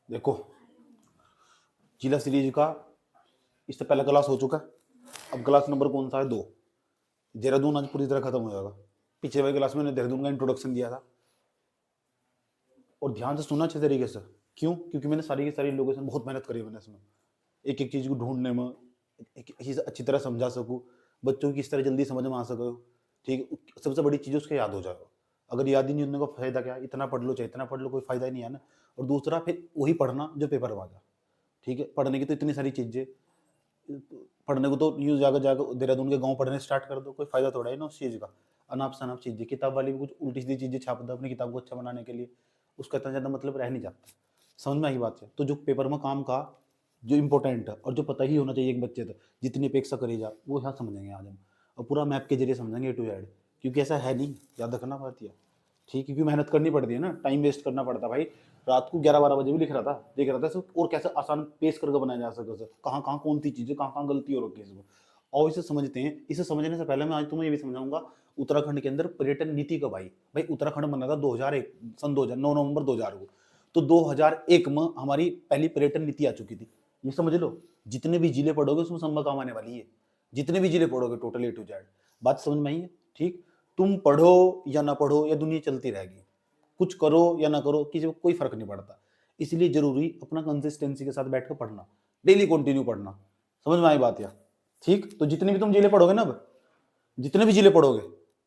देखो, जिला सीरीज का इससे पहला क्लास हो चुका है। अब क्लास नंबर कौन सा है? 2। देहरादून आज पूरी तरह खत्म हो जाएगा। पिछले वाली क्लास में मैंने देहरादून का इंट्रोडक्शन दिया था, और ध्यान से सुना अच्छे तरीके से। क्यों? क्योंकि मैंने सारी की सारी लोकेशन बहुत मेहनत करी है मैंने इसमें, एक एक चीज़ को ढूंढने में, एक चीज़ अच्छी तरह समझा सकूँ, बच्चों की किस तरह जल्दी समझ में आ सके। ठीक है, सबसे बड़ी चीज़ उसके याद हो जाए। अगर याद ही नहीं होने का फायदा क्या? इतना पढ़ लो चाहे इतना पढ़ लो, कोई फायदा ही नहीं है ना। और दूसरा फिर वही पढ़ना जो पेपर में आ जाए। ठीक है, पढ़ने की तो इतनी सारी चीज़ें, पढ़ने को तो यूँ जाकर जाकर देहरादून के गांव पढ़ने स्टार्ट कर दो, कोई फायदा थोड़ा है ना उस चीज़ का। अनाप शनाप चीज़ें, किताब वाली भी कुछ उल्टी सीधी चीज़ें छाप दो अपनी किताब को अच्छा बनाने के लिए, उसका इतना ज़्यादा मतलब रह नहीं जाता। समझ में आई बात है? तो जो पेपर में काम का जो इंपॉर्टेंट है और जो पता ही होना चाहिए एक बच्चे तक, जितनी अपेक्षा करी जा, वो यहाँ समझेंगे आज हम, और पूरा मैप के जरिए समझेंगे A to Z। क्योंकि ऐसा है नहीं, याद रखना पड़ती है। ठीक है, क्योंकि मेहनत करनी पड़ती है ना, टाइम वेस्ट करना पड़ता है भाई। रात को 11-12 बजे भी लिख रहा था, देख रहा था सब, और कैसे आसान पेश करके बनाया जा सके उसे, कहाँ कहाँ कौन सी चीज़ें, कहाँ कहाँ गलती हो रखी है इसमें, और इसे समझते हैं। इसे समझने से पहले मैं आज तुम्हें ये भी समझाऊंगा, उत्तराखंड के अंदर पर्यटन नीति कब आई। भाई उत्तराखंड बना था 2001, सन 2000, 9 नवंबर 2000 को। तो 2001 में हमारी पहली पर्यटन नीति आ चुकी थी। ये समझ लो, जितने भी जिले पढ़ोगे उसमें संभव काम आने वाली है। जितने भी जिले पढ़ोगे टोटल A to Z। बात समझ में आई है? ठीक, तुम पढ़ो या ना पढ़ो, या दुनिया चलती रहेगी, कुछ करो या ना करो, किसी को कोई फर्क नहीं पड़ता। इसलिए जरूरी अपना कंसिस्टेंसी के साथ बैठ कर पढ़ना, डेली कंटिन्यू पढ़ना। समझ में आई बात या? ठीक, तो जितने भी तुम जिले पढ़ोगे ना, अब जितने भी जिले पढ़ोगे,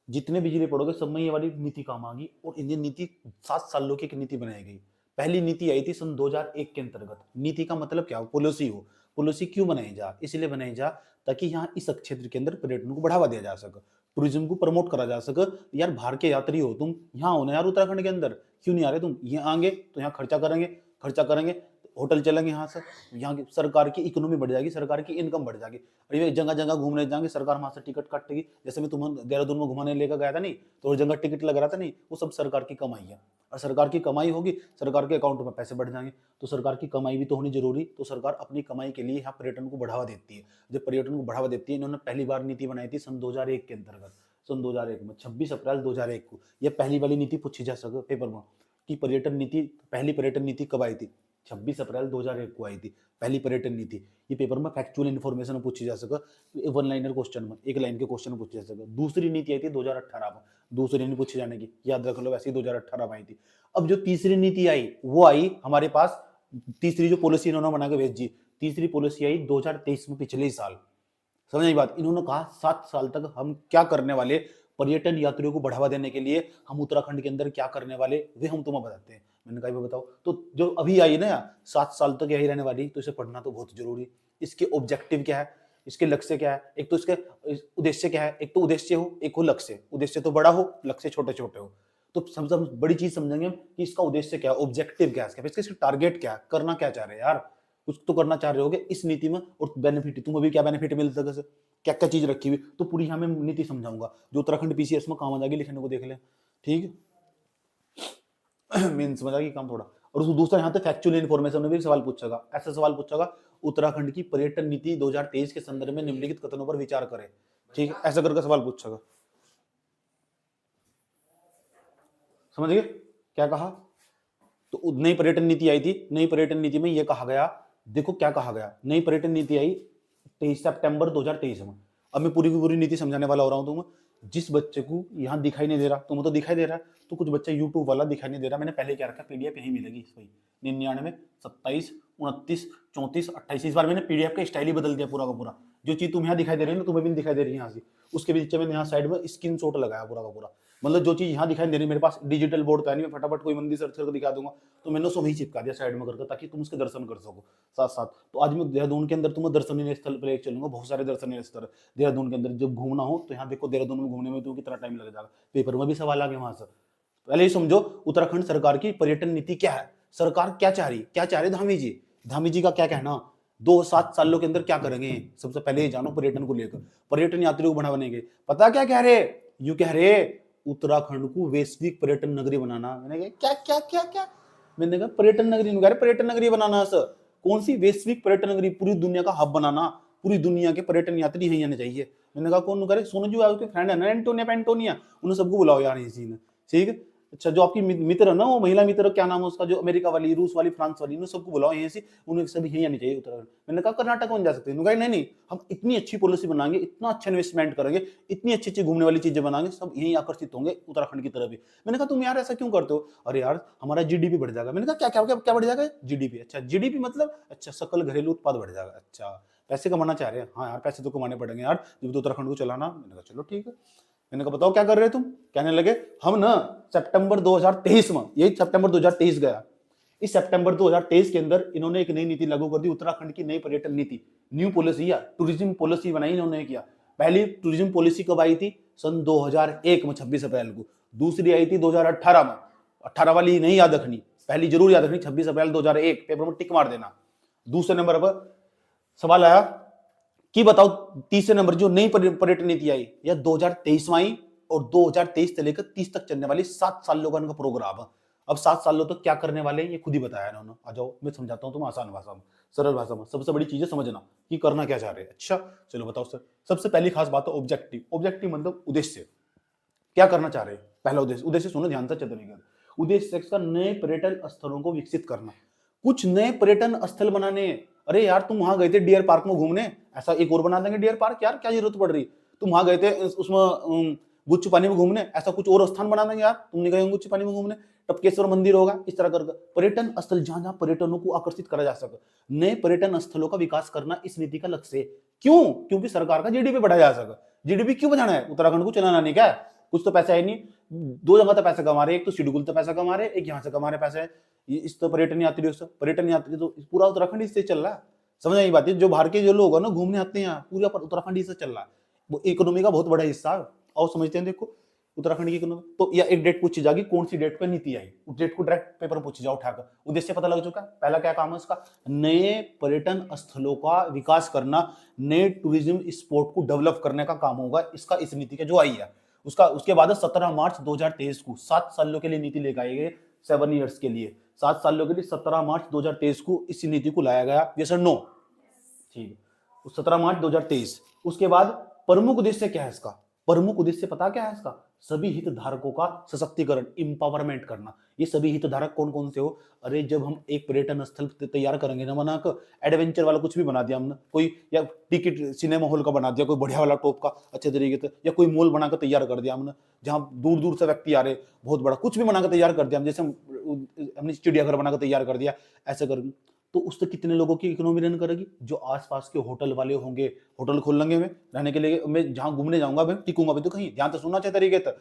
जितने भी जिले पढ़ोगे, सब में ये वाली नीति काम आ गई। और इंडियन नीति 7 सालों की एक नीति बनाई गई। पहली नीति आई थी सन 2001 के अंतर्गत। नीति का मतलब क्या हो? पॉलिसी हो। पॉलिसी क्यों बनाई जा? इसलिए बनाई जा ताकि यहाँ इस क्षेत्र के अंदर पर्यटन को बढ़ावा दिया जा सके, टूरिज्म को प्रमोट करा जा सके। यार बाहर के यात्री हो तुम, यहाँ हो ना यार उत्तराखंड के अंदर, क्यों नहीं आ रहे तुम? यहाँ आएंगे तो यहाँ खर्चा करेंगे, खर्चा करेंगे, होटल चलेंगे यहाँ से, यहाँ की सरकार की इकोनॉमी बढ़ जाएगी, सरकार की इनकम बढ़ जाएगी। और ये जगह जगह घूमने जाएंगे, सरकार वहां से टिकट काटेगी। जैसे मैं तुम्हें देहरादून में घुमाने लेकर गया था नहीं, तो और जगह टिकट लग रहा था नहीं, वो सब सरकार की कमाई है। और सरकार की कमाई होगी, सरकार के अकाउंट में पैसे बढ़ जाएंगे। तो सरकार की कमाई भी तो होनी जरूरी। तो सरकार अपनी कमाई के लिए यहाँ पर्यटन को बढ़ावा देती है। जब पर्यटन को बढ़ावा देती है, इन्होंने पहली बार नीति बनाई थी सन 2001 के अंतर्गत। सन 2001 में 26 अप्रैल 2001 को यह पहली वाली नीति पूछी जा सके पेपर में कि पर्यटन नीति, पहली पर्यटन नीति कब आई थी? 26 अप्रैल 2001 को आई थी पहली पर्यटन नीति। ये पेपर में फैक्चुअल इन्फॉर्मेशन पूछी जा सके, वन लाइनर क्वेश्चन में, एक लाइन के क्वेश्चन में पूछी जा सके। दूसरी नीति आई थी 2018 में, दूसरी नहीं पूछी जाने की, याद रख लो, वैसे ही 2018 में आई थी। अब जो तीसरी नीति आई वो आई हमारे पास, तीसरी जो पॉलिसी इन्होंने बना के भेज दी, तीसरी पॉलिसी आई 2023 में, पिछले ही साल। समझ आई बात? इन्होंने कहा 7 साल तक हम क्या करने वाले, पर्यटन यात्रियों को बढ़ावा देने के लिए हम उत्तराखंड के अंदर क्या करने वाले, वे हम तुम्हें बताते हैं। मैंने कहा बताओ। तो जो अभी आई ना 7 साल तक यही रहने वाली, तो इसे पढ़ना तो बहुत जरूरी। इसके ऑब्जेक्टिव क्या है, इसके लक्ष्य क्या है, एक तो इसके उद्देश्य क्या है, एक तो उद्देश्य हो, एक हो लक्ष्य। उद्देश्य तो बड़ा हो, लक्ष्य छोटे छोटे हो। तो सबसे बड़ी चीज समझेंगे कि इसका उद्देश्य क्या है, ऑब्जेक्टिव क्या है, इसका टारगेट क्या है, करना क्या चाह रहे हैं यार, कुछ तो करना चाह रहे होगे इस नीति में। और बेनिफिट, तुम्हें भी क्या बेनिफिट मिल सके, क्या क्या चीज रखी हुई, तो पूरी यहाँ मैं नीति समझाऊंगा, जो उत्तराखंड पीसीएस में काम आ जाएगी, लिखने को देख ले। ठीक है, मेन समझ आ गई काम थोड़ा। और दूसरा यहाँ पे फैक्चुअल इन्फॉर्मेशन में भी सवाल पूछेगा। ऐसा सवाल पूछेगा, उत्तराखंड की पर्यटन नीति 2023 के संदर्भ में निम्नलिखित कथनों पर विचार करें। ठीक है, ऐसा करके सवाल पूछेगा। समझ गए क्या कहा? तो नई पर्यटन नीति आई थी, नई पर्यटन नीति में यह कहा गया, देखो क्या कहा गया। नई पर्यटन नीति आई 23 सितंबर 2023 में। अब मैं पूरी की पूरी नीति समझाने वाला हो रहा हूं तुम्हें। जिस बच्चे को यहाँ दिखाई नहीं दे रहा, तुम्हें तो दिखाई दे रहा है, तो कुछ बच्चा यूट्यूब वाला दिखाई नहीं दे रहा, मैंने पहले क्या रखा, पीडीएफ यही मिलेगी इस भाई, 99, 27, 29, 34, 28। इस बार मैंने पीडीएफ का स्टाइल ही बदल दिया पूरा का पूरा। जो चीज तुम्हें यहाँ दिखाई दे रही है ना, तुम्हें भी नहीं दिखाई दे रही है यहाँ से, उसके नीचे मैंने यहाँ साइड में स्क्रीनशॉट लगाया पूरा का पूरा। मतलब जो चीज यहाँ दिखाई दे रही है, मेरे पास डिजिटल बोर्ड था नहीं, मैं फटाफट कोई मंदिर सर्च करके दिखा दूंगा, तो मैंने उसको वही चिपका दिया साइड में करके, ताकि तुम उसके दर्शन कर सको साथ साथ। तो आज मैं देहरादून के अंदर तुम्हें दर्शनीय स्थल पर चलूंगा, बहुत सारे दर्शनीय स्थल देहरादून के अंदर। जब घूमना हो तो यहाँ देखो, देहरादून में घूमने में तो कितना टाइम लग जाएगा, पेपर में भी सवाल आ गए वहां से। पहले ही समझो उत्तराखंड सरकार की पर्यटन नीति क्या है, सरकार क्या चाह रही, क्या चाह रहे धामी जी, धामी जी का क्या कहना, 2-7 सालों के अंदर क्या करेंगे। सबसे पहले ही जानो पर्यटन को लेकर, पर्यटन यात्रियों को बढ़ावा देंगे। पता क्या कह रहे, यूं कह रहे उत्तराखंड को वैश्विक पर्यटन नगरी बनाना। मैंने कहा क्या क्या क्या क्या, मैंने कहा पर्यटन नगरी नहीं कह रहे, पर्यटन नगरी बनाना सर। कौन सी वैश्विक पर्यटन नगरी, पूरी दुनिया का हब बनाना, पूरी दुनिया के पर्यटन यात्री यहीं आने चाहिए। मैंने कहा कौन करे, सोनू जी आपके फ्रेंड है ना, एंटोनिया पेंटोनिया, उन्हें सबको बुलाओ यार इसी ने। ठीक है, अच्छा, जो आपकी मित्र है ना, वो महिला मित्र, क्या नाम है उसका, जो अमेरिका वाली, रूस वाली, फ्रांस वाली, उन्हें सबको बुलाओ यहीं से, उन्हें सभी यहीं आनी चाहिए उत्तराखंड। मैंने कहा कर्नाटक में जा सकते हैं, नहीं नहीं, हम इतनी अच्छी पॉलिसी बनाएंगे, इतना अच्छा इन्वेस्टमेंट करेंगे, इतनी अच्छी अच्छी घूमने वाली चीजें बनाएंगे, सब यहीं आकर्षित होंगे उत्तराखंड की तरफ भी। मैंने कहा तुम यार ऐसा क्यों करते हो? अरे यार हमारा जीडीपी बढ़ जाएगा। मैंने कहा क्या क्या क्या, क्या बढ़ जाएगा? जीडीपी। अच्छा जीडीपी मतलब, अच्छा सकल घरेलू उत्पाद बढ़ जाएगा। अच्छा पैसे कमाना चाह रहे हैं? हाँ यार पैसे तो कमाने पड़ेंगे यार, जब तो उत्तराखंड को चलाना। मैंने कहा चलो ठीक है। मैंने कहा बताओ क्या कर रहे हो तुम? कहने लगे हम ना सितंबर 2023 में, यही सितंबर 2023 गया, इस सितंबर 2023 के अंदर इन्होंने एक नई नीति लागू कर दी, उत्तराखंड की नई पर्यटन नीति, न्यू पॉलिसी या टूरिज्म पॉलिसी बनाई इन्होंने। किया पहली टूरिज्म पॉलिसी कब आई थी? सन 2001 में 26 अप्रैल को। दूसरी आई थी 2018 में। 18 वाली नहीं याद रखनी, पहली जरूर याद रखनी, 26 अप्रैल 2001, पेपर में टिक मार देना। दूसरे नंबर पर सवाल आया कि बताओ तीसरे नंबर जो नई पर्यटन नीति आई, या 2023 में आई, और 2023 से लेकर 30 तक चलने वाली 7 सालों का इनका प्रोग्राम है। अब 7 सालों तक क्या करने वाले हैं ये खुद ही बताया इन्होंने। आ जाओ मैं समझाता हूं तुम आसान भाषा में, सरल भाषा में। सबसे बड़ी चीज है समझना कि करना क्या चाह रहे हैं। अच्छा चलो बताओ सर। सबसे पहली खास बात है ऑब्जेक्टिव। ऑब्जेक्टिव मतलब उद्देश्य, क्या करना चाह रहे हैं। पहला उद्देश्य, उद्देश्य सुनो ध्यान से चतुर्थ। उद्देश्य का नए पर्यटन स्थलों को विकसित करना, कुछ नए पर्यटन स्थल बनाने। अरे यार तुम वहां गए थे डियर पार्क में घूमने, ऐसा एक और बना देंगे डियर पार्क, यार क्या जरूरत पड़ रही। तुम वहां गए थे उसमें गुच्छ पानी में घूमने, ऐसा कुछ और स्थान बना देंगे यार, तुम नहीं गए गुच्छ पानी में घूमने, टपकेश्वर मंदिर होगा, इस तरह कर पर्यटन स्थल जहां जहां पर्यटनों को आकर्षित करा जा सके, नए पर्यटन स्थलों का विकास करना इस नीति का लक्ष्य है। क्यों? क्योंकि सरकार का जीडीपी बढ़ाया जा सके। जीडीपी क्यों बढ़ाना है? उत्तराखंड को चलाना नहीं क्या? कुछ तो पैसा है नहीं, दो जगह तो पैसा कमा रहे, एक तो शेड्यूल तो पैसा कमा रहे, एक यहाँ से कमा रहे पैसे, इस तो पर्यटन यात्रियों से। पर्यटन यात्री तो पूरा उत्तराखंड इससे चल रहा है। समझ आई बात है? जो बाहर के जो लोग है ना घूमने आते हैं यहाँ, पूरा उत्तराखंड इससे चल रहा है, वो इकोनॉमी का बहुत बड़ा हिस्सा है। और समझते हैं देखो उत्तराखंड की इकोनॉमी। तो या एक डेट पूछी जाएगी कौन सी डेट पे नीति आई, उस डेट को डायरेक्ट पेपर पूछी जाओ उठाकर। उद्देश्य पता लग चुका। पहला क्या काम है इसका? नए पर्यटन स्थलों का विकास करना, नए टूरिज्म स्पॉट को डेवलप करने का काम होगा इसका, इस नीति के जो आई है उसका। उसके बाद 17 मार्च 2023 को 7 सालों के लिए नीति लेकर आई गई, 7 ईयर्स के लिए, 7 सालों के लिए 17 मार्च 2023 को इस नीति को लाया गया। यस और नो? ठीक है, 17 मार्च 2023। उसके बाद प्रमुख उद्देश्य क्या है इसका? प्रमुख उद्देश्य पता क्या है इसका? सभी हितधारकों का सशक्तिकरण, इंपावरमेंट करना। ये सभी हितधारक कौन कौन से हो? अरे जब हम एक पर्यटन स्थल तैयार करेंगे ना, बना कर एडवेंचर वाला कुछ भी बना दिया हमने, कोई या टिकट सिनेमा हॉल का बना दिया, कोई बढ़िया वाला टॉप का अच्छे तरीके से, या कोई मॉल बनाकर तैयार कर दिया हमने जहाँ दूर दूर से व्यक्ति आ रहे, बहुत बड़ा कुछ भी बनाकर तैयार कर दिया हम, जैसे हमने चिड़ियाघर बनाकर तैयार कर दिया, ऐसे कर, तो उससे कितने लोगों की इकोनॉमी रन करेगी? जो आसपास के होटल वाले होंगे, होटल खोल लेंगे, मैं रहने के लिए, मैं जहां घूमने जाऊंगा मैं टिकूंगा भी तो कहीं, ध्यान से सुनना चाहिए तरीके तक।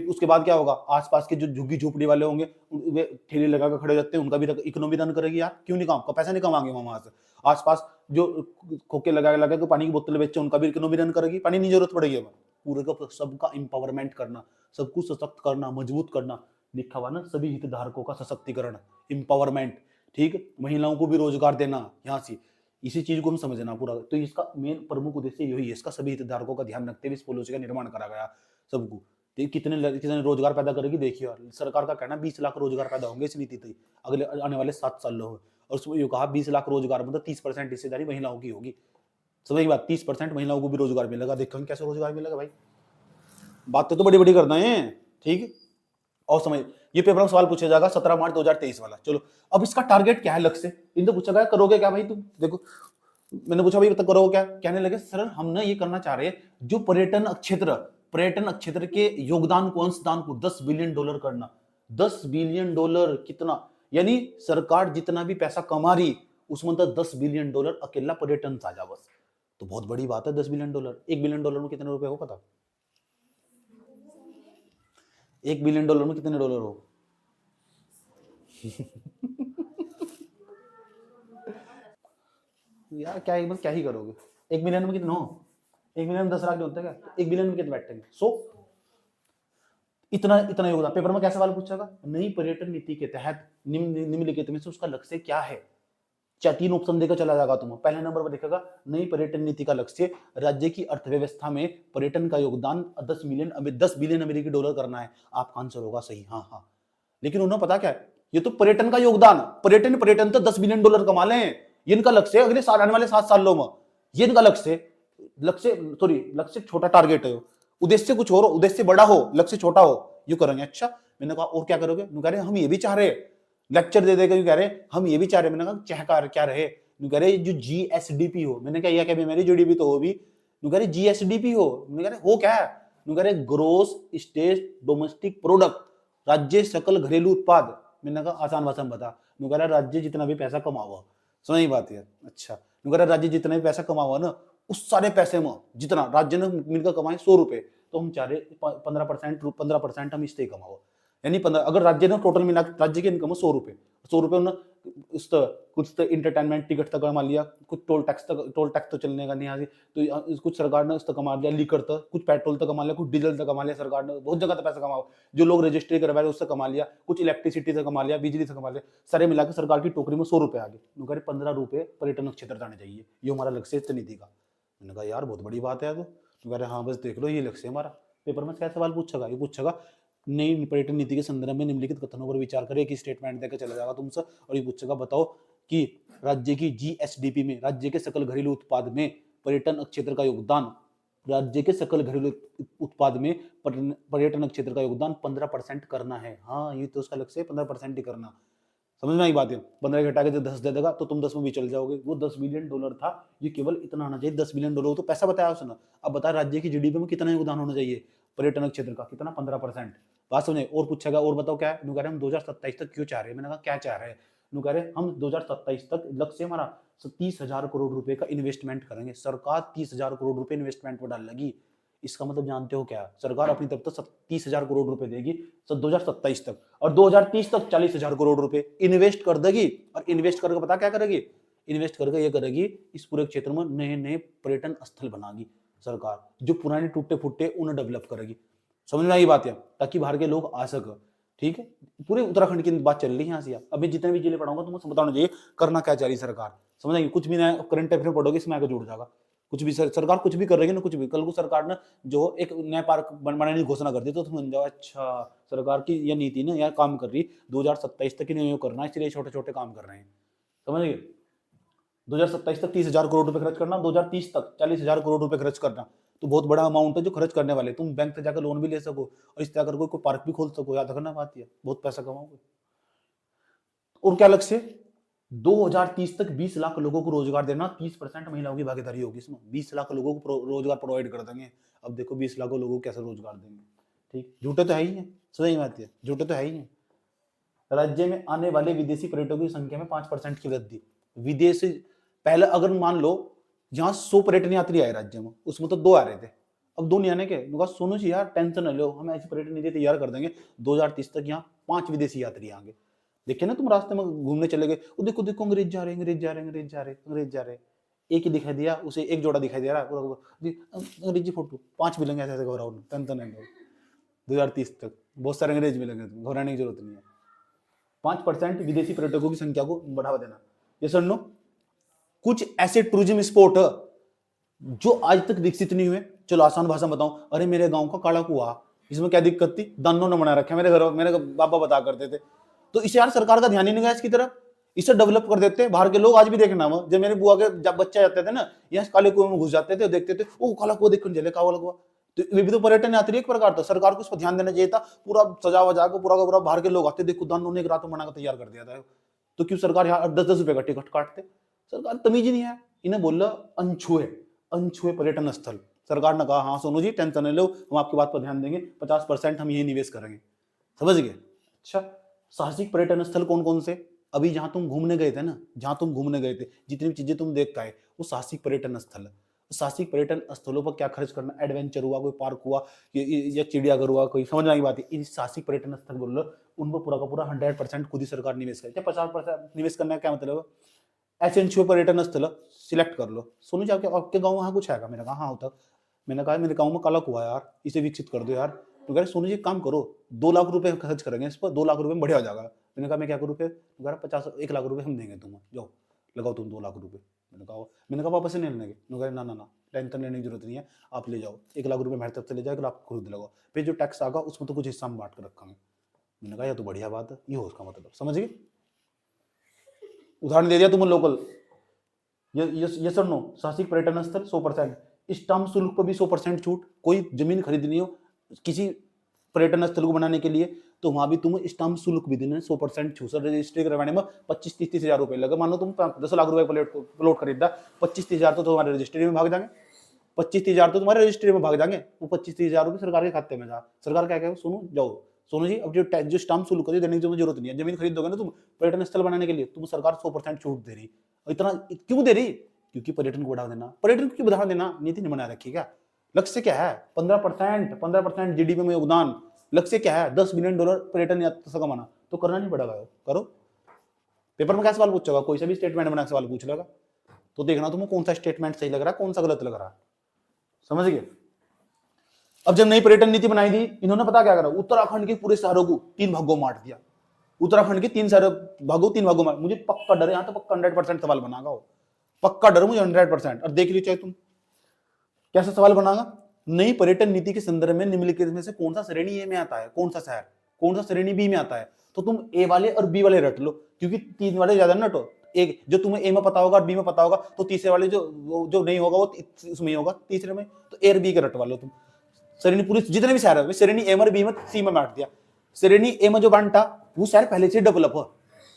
उसके बाद क्या होगा? आसपास के जो झुग्गी झोपड़ी वाले होंगे, वे ठेले लगा कर खड़े रहते हैं, उनका भी इकोनॉमी रन करेगी यार। क्यों नहीं काम? पैसा नहीं कमाएंगे वहां से। आसपास जो खोखे लगा लगा के पानी की बोतल बेचे, उनका भी इकोनॉमी रन करेगी, पानी नहीं जरूरत पड़ेगी। पूरे का सबका इंपावरमेंट करना, सबको सशक्त करना, मजबूत करना। लिखा हुआ ना, सभी हितधारकों का सशक्तिकरण, इंपावरमेंट। ठीक, महिलाओं को भी रोजगार देना यहाँ से, इसी चीज को हम समझना पूरा। तो इसका मेन प्रमुख उद्देश्य यही है, इसका सभी हितधारकों का ध्यान रखते हुए इस पॉलिसी का निर्माण करा गया सबको। तो कितने रोजगार पैदा करेगी देखिए यार। सरकार का कहना 20 लाख रोजगार पैदा होंगे इस नीति से अगले आने वाले 7 सालों में। और उसमें ये कहा 20 लाख रोजगार मतलब 30% हिस्सेदारी महिलाओं की होगी। समझ बात? 30% महिलाओं को भी रोजगार मिलेगा। देखो कैसे रोजगार मिलेगा भाई, बातें तो बड़ी बड़ी करना है। ठीक, और समझ, ये पेपर में सवाल पूछा जाएगा 17 मार्च 2023 वाला। चलो अब इसका टारगेट क्या है, लक्ष्य? इन तो पूछा गया करोगे क्या भाई तुम? देखो मैंने पूछा भाई बता करोगे क्या? कहने लगे सर हम ना ये करना चाह रहे हैं, जो पर्यटन क्षेत्र के योगदान को, अंशदान को $10 बिलियन करना। $10 बिलियन कितना? यानी सरकार जितना भी पैसा कमा रही उसमें तो $10 बिलियन अकेला पर्यटन था जा बस। तो बहुत बड़ी बात है $10 बिलियन। $1 बिलियन में कितने रुपए हो पता? $1 बिलियन में कितने डॉलर हो? यार क्या ही, क्या ही करोगे? 1 बिलियन में कितने हो? 1 बिलियन में 10 लाख होते हैं क्या? 1 बिलियन में कितने बैठेंगे? इतना इतना योगदान। पेपर में क्या सवाल पूछेगा? नई पर्यटन नीति के तहत निम्नलिखित में से उसका लक्ष्य क्या है? 3 ऑप्शन देकर चला जाएगा तुम्हें। पहले नंबर पर देखेगा नई पर्यटन नीति का लक्ष्य राज्य की अर्थव्यवस्था में पर्यटन का योगदान 10 बिलियन अमेरिकी डॉलर करना है। आपका आंसर होगा सही, हाँ हाँ। लेकिन उन्हें पता क्या है, ये तो पर्यटन का योगदान, पर्यटन तो $10 बिलियन कमा ले, ये इनका लक्ष्य है अगले साल, आने वाले 7 सालों में। ये इनका लक्ष्य छोटा टारगेट है। उद्देश्य कुछ और हो, उद्देश्य बड़ा हो, लक्ष्य छोटा हो, यू करेंगे। अच्छा, मैंने कहा और क्या करोगे? कह रहे हम ये भी चाह रहे, लेक्चर दे देगा, कह रहे हम ये भी चाह रहे। मैंने कहा चाह क्या रहे? कह रहे जो जीएसडीपी हो। मैंने कहा यह क्या मेरी जीडीपी तो हो भी। कह रहे जीएसडीपी हो। मैंने कह रहे हो क्या है? कह रहे ग्रोस स्टेट डोमेस्टिक प्रोडक्ट, राज्य सकल घरेलू उत्पाद। मैंने कहा आसान भाषा में बता। कह रहा राज्य जितना भी पैसा कमाओ, समझ नहीं बात है। अच्छा, कह रहा राज्य जितना भी पैसा कमाओ ना, उस सारे पैसे में जितना राज्य ने मिलकर कमाए 100 रुपए, तो हम चाह रहे 15% हम इससे कमाओ। यानी 15, अगर राज्य ने टोटल मिला राज्य की इनकम 100 रुपए, 100 रुपए उन्होंने कुछ तो इंटरटेनमेंट टिकट तक कमा लिया, कुछ टोल टैक्स तो चलने का नहीं यहाँ से, तो कुछ सरकार ने उसका कमा लिया, लीकर तक, कुछ पेट्रोल तक कमा लिया, कुछ डीजल तक कमा लिया, सरकार ने बहुत जगह तक पैसा कमाओ। जो लोग रजिस्ट्री करवा रहे उससे कमा लिया, कुछ इलेक्ट्रिसिटी से कमा लिया, बिजली से कमा लिया, सारे मिलाकर सरकार की टोकरी में 100 रुपए आ गए। कह रहे 15 रुपए पर्यटन क्षेत्र जाने चाहिए, ये हमारा लक्ष्य है नीति का। मैंने कहा यार बहुत बड़ी बात है। तो कह रहे हाँ बस देख लो ये लक्ष्य हमारा। पेपर में क्या सवाल पूछेगा? ये पूछेगा नई पर्यटन नीति के संदर्भ में निम्नलिखित कथनों पर विचार करें, एक स्टेटमेंट देकर चला जाएगा तुमसे, और ये पूछेगा बताओ कि राज्य की जीएसडीपी में, राज्य के सकल घरेलू उत्पाद में पर्यटन क्षेत्र का योगदान, राज्य के सकल घरेलू उत्पाद में पर्यटन क्षेत्र का योगदान 15% करना है। हाँ ये तो उसका लक्ष्य है, 15% ही करना। समझ में आई बात है? 15 घटा के जो 10 दे देगा तो तुम 10 में भी चल जाओगे। वो $10 बिलियन था, ये केवल इतना आना चाहिए, $10 बिलियन। तो पैसा बताया उसने। अब बता राज्य की जीडीपी में कितना योगदान होना चाहिए पर्यटन क्षेत्र का? कितना? 15%। बात समझे? और पूछेगा और बताओ क्या है? कह रहे हम 2027 तक क्यों चाह रहे हैं? मैंने कहा क्या चाह रहे हैं? कह रहे हम 2027 तक लक्ष्य हमारा 30,000 करोड़ रुपए का इन्वेस्टमेंट करेंगे। सरकार 30,000 करोड़ रुपए इन्वेस्टमेंट पर डाल लगी। इसका मतलब जानते हो क्या? सरकार अपनी तरफ से 30,000 करोड़ रुपए देगी 2027 तक, और 2030 तक 40,000 करोड़ रुपए इन्वेस्ट कर देगी। और इन्वेस्ट करके पता क्या करेगी? इन्वेस्ट करके ये करेगी, इस पूरे क्षेत्र में नए नए पर्यटन स्थल बनाएगी सरकार, जो पुराने टूटे फूटे उन्हें डेवलप करेगी। समझ में आई बात है? ताकि बाहर के लोग आ सके। ठीक है, पूरे उत्तराखंड की बात चल रही है यहाँ से। अभी जितने भी जिले पढ़ाऊंगा तुमको बताना चाहिए करना क्या चाह रही सरकार। समझ आएगी? कुछ भी नया करंट अफेयर पढ़ोगे इसमें आगे जुड़ जाएगा। कुछ भी सरकार कुछ भी कर रही है ना, कुछ भी। कल को सरकार ने जो एक नया पार्क बनाने की घोषणा कर दी तो समझ जाओ अच्छा सरकार की यह नीति ना यार काम कर रही, 2027 तक इन्हें करना, इसलिए छोटे छोटे काम कर रहे हैं। समझ गए? 2027 तक 30,000 करोड़ रुपए खर्च करना, 2030 तक 40,000 करोड़ रुपए खर्च करना। तो बहुत बड़ा अमाउंट है जो खर्च करने वाले। तुम बैंक से जाकर लोन भी ले सको और इस तरह कोई पार्क भी खोल सको। याद रखना बात है, बहुत पैसा कमाओगे। और क्या लक्ष्य? 2030 तक 20 लाख लोगों को रोजगार देना, 30% महिलाओं की भागीदारी होगी इसमें। 20 लाख लोगों को रोजगार प्रोवाइड कर देंगे। अब देखो 20 लाख लोगों को कैसे रोजगार देंगे। ठीक, झूठे तो है ही है, सही बात है, झूठे तो है ही है। राज्य में आने वाले विदेशी पर्यटकों की संख्या में 5% की वृद्धि। विदेशी पहले अगर मान लो जहां 100 पर्यटन यात्री आए राज्य में, उसमें तो 2 आ रहे थे, अब 2 नहीं आने के। सुनो जी यार टेंशन न लो, हम ऐसी पर्यटन नीति तैयार कर देंगे 2030 तक यहाँ 5 विदेशी यात्री आएंगे। देखिए ना तुम रास्ते में घूमने चले गए, वो देखो देखो अंग्रेज जा रहे, अंग्रेज जा रहे, अंग्रेज जा रहे, अंग्रेज जा रहे। एक ही दिखाई दिया उसे, एक जोड़ा दिखाई दे रहा है, अंग्रेजी फोटो 5 मिलेंगे, ऐसे घबराओ, टेंशन नहीं लो। 2030 तक बहुत सारे अंग्रेज मिलेंगे, घबराने की जरूरत नहीं है। 5% विदेशी पर्यटकों की संख्या को बढ़ावा देना। ये सुन लो, कुछ ऐसे टूरिज्म स्पॉट जो आज तक विकसित नहीं हुए। चलो आसान भाषा में बताऊं, अरे मेरे गांव का काला कुआं, इसमें क्या दिक्कत थी? दानों ने बना रखा है, मेरे बाबा बता करते थे। तो इसे यार सरकार का ध्यान ही नहीं गया इसकी तरफ। इसे डेवलप कर देते। बाहर के लोग आज भी देखना, वो जब मेरे बुआ के जब बच्चे जाते थे ना, यहाँ काले कुएं में घुस जाते थे, देखते थे ओ काला कुआं, देखने चले काला कुआं। तो ये भी तो पर्यटन यात्री एक प्रकार था। सरकार को इस पर ध्यान देना चाहिए था। पूरा सजा वजा के पूरा का पूरा बाहर के लोग आते, देखो दानों ने एक रात में बना कर तैयार कर दिया था। तो क्यों सरकार यहाँ 10-10 रुपए का टिकट काटते? सरकार तमीज नहीं है। इन्हें बोला अनछुए, अनछुए पर्यटन स्थल। सरकार ने कहा हाँ सोनू जी टेंशन नहीं लो, हम आपकी बात पर ध्यान देंगे, 50% हम यही निवेश करेंगे। समझ गए? अच्छा, साहसिक पर्यटन स्थल कौन कौन से? अभी जहां तुम घूमने गए थे ना, जहां तुम घूमने गए थे, जितनी भी चीजें तुम देख पाए, वो साहसिक पर्यटन स्थल है। साहसिक पर्यटन स्थलों पर क्या खर्च करना? एडवेंचर हुआ, कोई पार्क हुआ या चिड़ियाघर हुआ, कोई समझ आई बात है। इन साहसिक पर्यटन स्थल बोल लो, उन पर पूरा का पूरा 100% खुद ही सरकार निवेश करे। 50% निवेश करने का क्या मतलब? ऐसे अनछुए पर्यटन स्थल सिलेक्ट कर लो। सोनू जी आपके गाँव वहाँ कुछ है? मैंने कहा हाँ होता। मैंने कहा मेरे गाँव में काला कुआं यार, इसे विकसित कर दो यार। तो कह रहे सोनू जी काम करो, 2 लाख रुपए खर्च करेंगे इस पर, 2 लाख रुपए में बढ़िया हो जाएगा। मैंने कहा मैं क्या करूँ फिर? कह रहा 1 लाख रुपए हम देंगे तुम्हें, जाओ लगाओ तुम 2 लाख रुपए। मैंने कहा वापस नहीं लेंगे? कह ना ना ना टेंशन लेने की जरूरत नहीं है, आप ले जाओ 1 लाख रुपए मेरी तरफ से ले जाओ, 1 लाख खुद लगाओ, फिर जो टैक्स आगा उसमें तो कुछ हिस्सा में बांट कर रखेंगे। मैंने कहा यह तो बढ़िया बात है, ये हो उसका मतलब। समझ गए? उदाहरण दे दिया तुम लोकल। ये सर नो साहसिक पर्यटन स्थल 100%। स्टाम्प शुल्क पर भी 100% छूट। कोई जमीन खरीदनी हो किसी पर्यटन स्थल को बनाने के लिए तो वहां भी तुम स्टाम्प शुल्क भी देना 100% छूट। सर रजिस्ट्री करवाने में 25-30 हजार रुपए लगा। मान लो तुम 10 लाख रुपए प्लॉट खरीदा, 25-30 हजार तो तुम्हारे रजिस्ट्री में भाग जाएंगे, 25-30 हजार तो तुम्हारे रजिस्ट्री में भाग जाएंगे। वो 25-30 हजार रुपए सरकार के खाते में जा। सरकार क्या कहेगा, सुनो जाओ सोनू जी, अब जो स्टाम्प शुल्क है देने की तुम्हें जरूरत नहीं है। जमीन खरीदोगे ना तुम पर्यटन स्थल बनाने के लिए, तुम सरकार 100% छूट दे रही। और इतना क्यों दे रही? क्योंकि पर्यटन को बढ़ावा देना। पर्यटन को बढ़ावा देना नीति ने बनाए रखी क्या? लक्ष्य क्या है? 15% जीडीपी में योगदान। लक्ष्य क्या है? $10 बिलियन पर्यटन यात्रा से कमाना। तो करना नहीं पड़ेगा, करो। पेपर में क्या सवाल पूछेगा? कोई सा भी स्टेटमेंट बना सवाल पूछ लेगा। तो देखना तुम्हें कौन सा स्टेटमेंट सही लग रहा है, कौन सा गलत लग रहा है। समझ गए? अब जब नई पर्यटन नीति बनाई थी, इन्होंने पता क्या करा, उत्तराखंड के पूरे शहरों को 3 भागों में बांट दिया। उत्तराखंड के 3 भागों में। मुझे पक्का डर है, यहां तो पक्का 100% सवाल बनागा वो, पक्का डर मुझे 100%। और देख लीजिए चाहे तुम कैसा सवाल बनागा। नई पर्यटन नीति के संदर्भ में निम्नलिखित में से कौन सा श्रेणी ए में आता है, कौन सा शहर, कौन सा श्रेणी बी में आता है। तो तुम ए वाले और बी वाले रट लो, क्योंकि 3 वाले ज्यादा ना तो एक जो तुम्हें ए में पता होगा और बी में पता होगा, तो तीसरे वाले जो नहीं होगा वो उसमें ही होगा, तीसरे में। तो ए और बी के रटवा लो तुम। श्रेणी पूरी जितने भी शहर है श्रेणी ए और बी में सी में बांट दिया। श्रेणी ए में जो बांटा वो शहर पहले से डेवलप हो,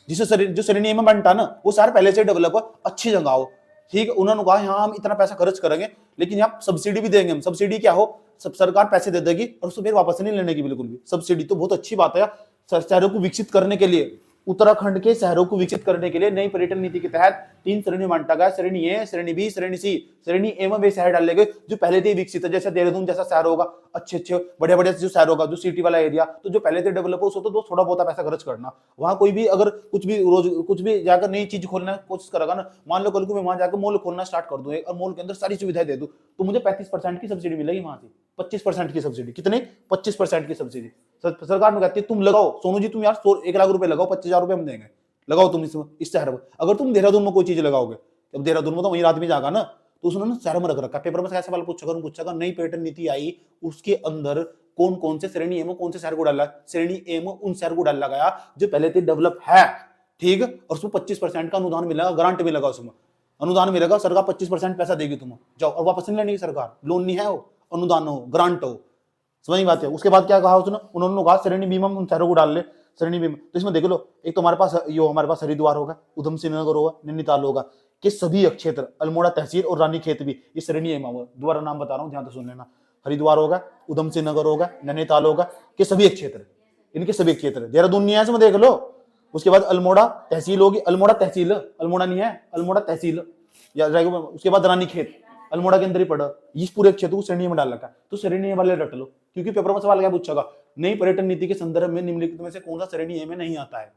जिसे जो श्रेणी ए में बांटा ना वो शहर पहले से डेवलप हो, अच्छी जगह हो, ठीक है। उन्होंने कहा यहाँ हम इतना पैसा खर्च करेंगे, लेकिन यहाँ सब्सिडी भी देंगे हम। सब्सिडी क्या हो, सब सरकार पैसे दे देगी और उसको फिर वापस नहीं लेने की बिल्कुल भी। सब्सिडी तो बहुत अच्छी बात है शहरों को विकसित करने के लिए। उत्तराखंड के शहरों को विकसित करने के लिए नई पर्यटन नीति के तहत 3 श्रेणी बांटा गया, श्रेणी ए, श्रेणी बी, श्रेणी सी। श्रेणी ए में वे शहर डाले गए जो पहले से विकसित है, जैसे देहरादून जैसा शहर होगा, अच्छे बढ़िया जो शहर होगा, जो सिटी वाला एरिया, तो जो पहले से डेवलप हो, उसको तो थोड़ा बहुत पैसा खर्च करना। वहां कोई भी अगर कुछ भी जाकर नई चीज खोलने की कोशिश करेगा ना, मान लो कल को मैं वहां जाकर मॉल खोलना स्टार्ट कर दूं और मॉल के अंदर सारी सुविधाएं दे दूं, तो मुझे 35% की सब्सिडी मिलेगी वहां से। 25% की सब्सिडी। कितनी? 25% की सब्सिडी सरकार में कहती है तुम लगाओ सोनू जी, तुम यार 1 लाख रुपए लगाओ, 25,000 रुपए हम देंगे, लगाओ तुम इस शहर में। अगर तुम देहरादून में कोई चीज लगाओगे, अब देहरादून में तो वही आदमी जाएगा ना, तो उसने शहर में रख रखा। पेपर में कैसे सवाल पूछेगा, नई पर्यटन नीति आई, उसके अंदर कौन कौन से श्रेणी ए में कौन से शहर को डाला? श्रेणी ए में उन शहर को डाला गया जो पहले से डेवलप है, ठीक है। और उसमें 25% का अनुदान मिलेगा, ग्रांट मिलेगा, उसमें अनुदान मिलेगा, सरकार 25% पैसा देगी तुम्हें, जाओ और वापस नहीं लेने की सरकार। लोन नहीं है, वो अनुदान हो, ग्रांट हो। समझ बात है। उसके बाद क्या कहा उसने, उन्होंने कहा श्रेणी बी में उन शहरों को डाल ले, श्रेणी बी में। तो इसमें देख लो, एक तो हमारे पास हरिद्वार होगा, उधम सिंह नगर होगा, नैनीताल होगा, कि सभी क्षेत्र, अल्मोड़ा तहसील और रानीखेत भी ये श्रेणी ए में होगा। दोबारा नाम बता रहा हूँ, ध्यान से सुन लेना। हरिद्वार होगा, उधम सिंह नगर होगा, नैनीताल होगा, कि सभी क्षेत्र, इनके सभी क्षेत्र। देहरादून नहीं है इसमें, देख लो। उसके बाद अल्मोड़ा तहसील होगी, अल्मोड़ा तहसील, अल्मोड़ा नहीं है, अल्मोड़ा तहसील याद रहेगा। उसके बाद रानीखेत अल्मोड़ा के अंदर ही पड़ा। इस पूरे क्षेत्र को श्रेणी में डाल रखा है, तो श्रेणी ए वाले रट लो, क्योंकि पेपर में सवाल क्या पूछेगा, नई पर्यटन नीति के संदर्भ में निम्नलिखित में से कौन सा श्रेणी ए में नहीं आता है।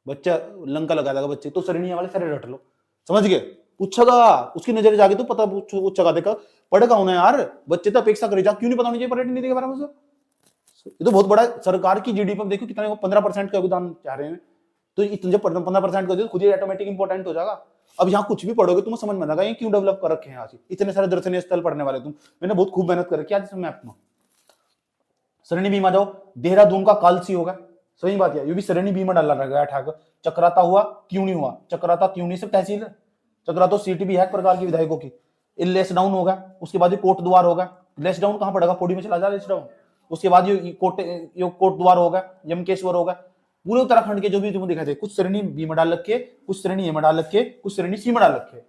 बच्चा लंका लगा देगा बच्चे, तो श्रेणी ए वाले सारे रट लो। समझ गए? पूछेगा, उसकी नजर जाके तो पता पूछेगा, देखा पढ़ेगा उन्हें यार, बच्चे तो अपेक्षा करे जा, क्यों नहीं पता होनी चाहिए पर्यटन नीति के बारे में। ये तो बहुत बड़ा सरकार की जीडीपी में देखो कितना 15% का योगदान चाह रहे हैं, तो इतने जब 15% कर खुद ही ऑटोमेटिक इंपॉर्टेंट हो जाएगा। अब यहाँ कुछ भी पढ़ोगे तुम्हें समझ में आएगा ये क्यों डेवलप कर रखे हैं यहाँ से इतने सारे दर्शनीय स्थल पढ़ने वाले तुम। मैंने बहुत खूब मेहनत कर रखी है मैप में। श्रेणी बी में जाओ, देहरादून का कालसी होगा, सही बात है, ये भी श्रेणी बी में डाला गया ठाकर। चक्राता हुआ, त्यूनी हुआ, चक्राता त्यूनी से तहसील है, चक्राता सीट भी है एक प्रकार की विधायकों की। लेस डाउन होगा, उसके बाद ये कोट द्वार होगा। लेस डाउन कहाँ पड़ेगा? पौड़ी में चला जा लेस डाउन। उसके बाद ये कोट द्वार होगा, यमकेश्वर होगा। पूरे उत्तराखंड के जो भी तुम्हें दिखाई दे, कुछ श्रेणी बी में डाल रखे, कुछ श्रेणी ए में डाल रखे, कुछ श्रेणी सी में डाल रखे।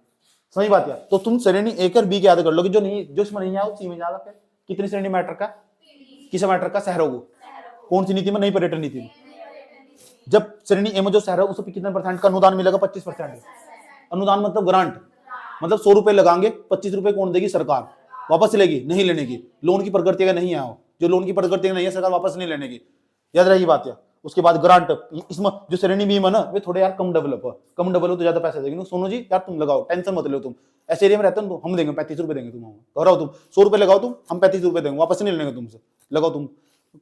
सही बात है। तो तुम श्रेणी ए और बी के याद कर लोगे, जो इसमें नहीं है वो सी में जाएगा। फिर कितनी श्रेणी मैटर का, किस मैटर का? शहरों को। कौन सी नीति में? नई पर्यटन नीति में। जब श्रेणी ए में जो शहर है उसको कितने % का अनुदान मिलेगा? 25%। अनुदान मतलब ग्रांट, मतलब 100 रुपए लगाएंगे, 25 रुपए कौन देगी? सरकार। वापस लेगी? नहीं लेने की। लोन की प्रकृति का नहीं है, जो लोन की प्रकृति नहीं है सरकार वापस नहीं लेने की, याद रही बात है। उसके बाद ग्रांट, इसमें जो श्रेणी बी में ना वे थोड़े यार कम डेवलप तो ज्यादा पैसा देंगे। सोनू जी यार तुम लगाओ, टेंशन मत लो, तुम ऐसे एरिया में रहते हो तो हम देंगे 35 रुपए देंगे, तुम घबराओ, तुम 100 रुपए लगाओ, तुम हम 35 रुपए देंगे, वापस नहीं लेंगे तुमसे। लगाओ, तुम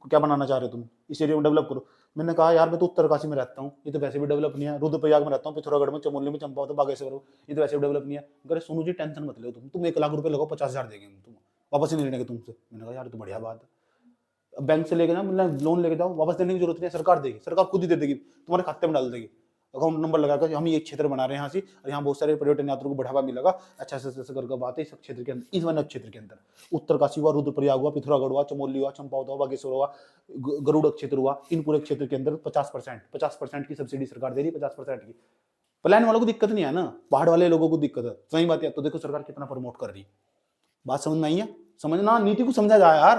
क्या बनाना चाह रहे हो, तुम इस एरिया में डेवलप करो। मैंने कहा यार मैं तो उत्तरकाशी में रहता हूँ, ये तो वैसे भी डेवलप नहीं है। रुद्रप्रयाग में रहता हूँ, पिथौरागढ़ में, चमोली में, चंपावत, बागेश्वर, ये तो वैसे भी डेवलप नहीं है। अगर सोनू जी टेंशन मत लो, तुम 1 लाख रुपए लगाओ, 50,000 देंगे तुम, वापस नहीं लेने के तुमसे। मैंने कहा यार तो बढ़िया बात है। बैंक से लेके ना, मतलब लोन लेके जाओ, वापस देने की जरूरत नहीं है, सरकार देगी, सरकार खुद ही दे देगी, तुम्हारे खाते में डाल देगी। अकाउंट नंबर लगाकर हम ये क्षेत्र बना रहे हैं यहाँ से, और यहाँ बहुत सारे पर्यटन यात्रियों को बढ़ावा मिलेगा, अच्छा से करके बात है इस क्षेत्र के अंदर, इस वन क्षेत्र के अंदर उत्तरकाशी हुआ, रुद्रप्रयाग हुआ, पिथौरागढ़ हुआ, चमोली हुआ, चंपावत हुआ, बागेश्वर हुआ, गरुड़ क्षेत्र हुआ, इन पूरे क्षेत्र के अंदर 50% की सब्सिडी सरकार दे रही है, 50% की। प्लान वालों को दिक्कत नहीं है ना, पहाड़ वाले लोगों को दिक्कत है, सही बात है। तो देखो सरकार कितना प्रमोट कर रही है, बात समझ में आई है? समझना, नीति को समझा जाए यार,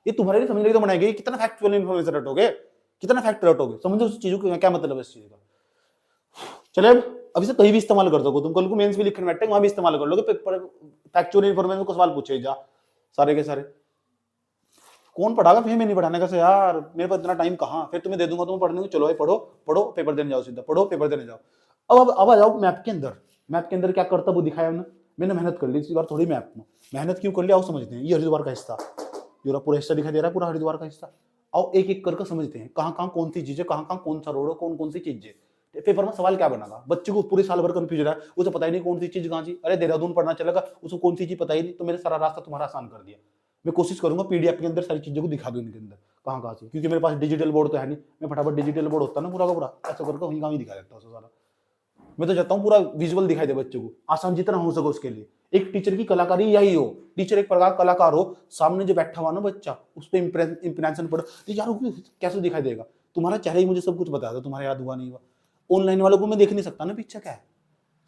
ये तुम्हारे लिए समझने के तो बनाई गई। कितना फैक्चुअल इन्फॉर्मेशन रटोगे, कितना फैक्ट रटोगे, समझो उस चीजों का क्या मतलब है इस चीज का। चले अब इसे कहीं भी इस्तेमाल कर दोगे तुम, कल को मेंस भी लिखने बैठे वहां भी इस्तेमाल कर लोगे, फैक्चुअल इन्फॉर्मेशन को सवाल पूछे जा सारे के सारे। कौन पढ़ागा, फिर मैं नहीं पढ़ाने का यार, मेरे पास इतना टाइम कहाँ, फिर तुम्हें दे दूंगा तुम पढ़ने को, चलो भाई पढ़ो पढ़ो पेपर देने जाओ, सीधा पढ़ो पेपर देने जाओ। अब आ जाओ मैप के अंदर। मैप के अंदर क्या करता वो दिखाया मैंने मेहनत कर ली इस बार, थोड़ी मैप में मेहनत क्यों कर लिया आओ समझते हैं। ये हरिद्वार का हिस्सा, ये पूरा हिस्सा दिखाई दे रहा है, पूरा हरिद्वार का हिस्सा। आओ एक एक करके समझते हैं, कहाँ कहाँ कौन सी चीजें, कहाँ कहाँ कौन सा रोड है, कौन कौन सी चीजें। पेपर में सवाल क्या बना, बच्चे को पूरे साल भर कंफ्यूजन है, उसे पता ही नहीं कौन सी चीज कहाँ सी। अरे देहरादून पढ़ना चलेगा, उसको कौन सी चीज पता ही नहीं, तो मैंने सारा रास्ता तुम्हारा आसान कर दिया। मैं कोशिश करूंगा पीडीएफ के अंदर सारी चीजों को दिखा दूं इनके अंदर कहाँ कहाँ से, क्योंकि मेरे पास डिजिटल बोर्ड तो है नहीं। मैं फटाफट डिजिटल बोर्ड होता ना पूरा का पूरा ऐसा करके वहीं कहाँ ही दिखा देता हूँ सारा। मैं तो चाहता हूँ पूरा विजुअल दिखाई दे बच्चों को, आसान जितना हो सके उसके लिए। एक टीचर की कलाकारी यही हो, टीचर एक प्रकार कलाकार हो, सामने जो बैठा हुआ ना बच्चा उस पर इंप्रेशन पड़े तो यार कैसे दिखाई देगा। तुम्हारा चेहरा ही मुझे सब कुछ बता दो, तुम्हारा याद हुआ नहीं हुआ। ऑनलाइन वालों को मैं देख नहीं सकता ना पीछे क्या है,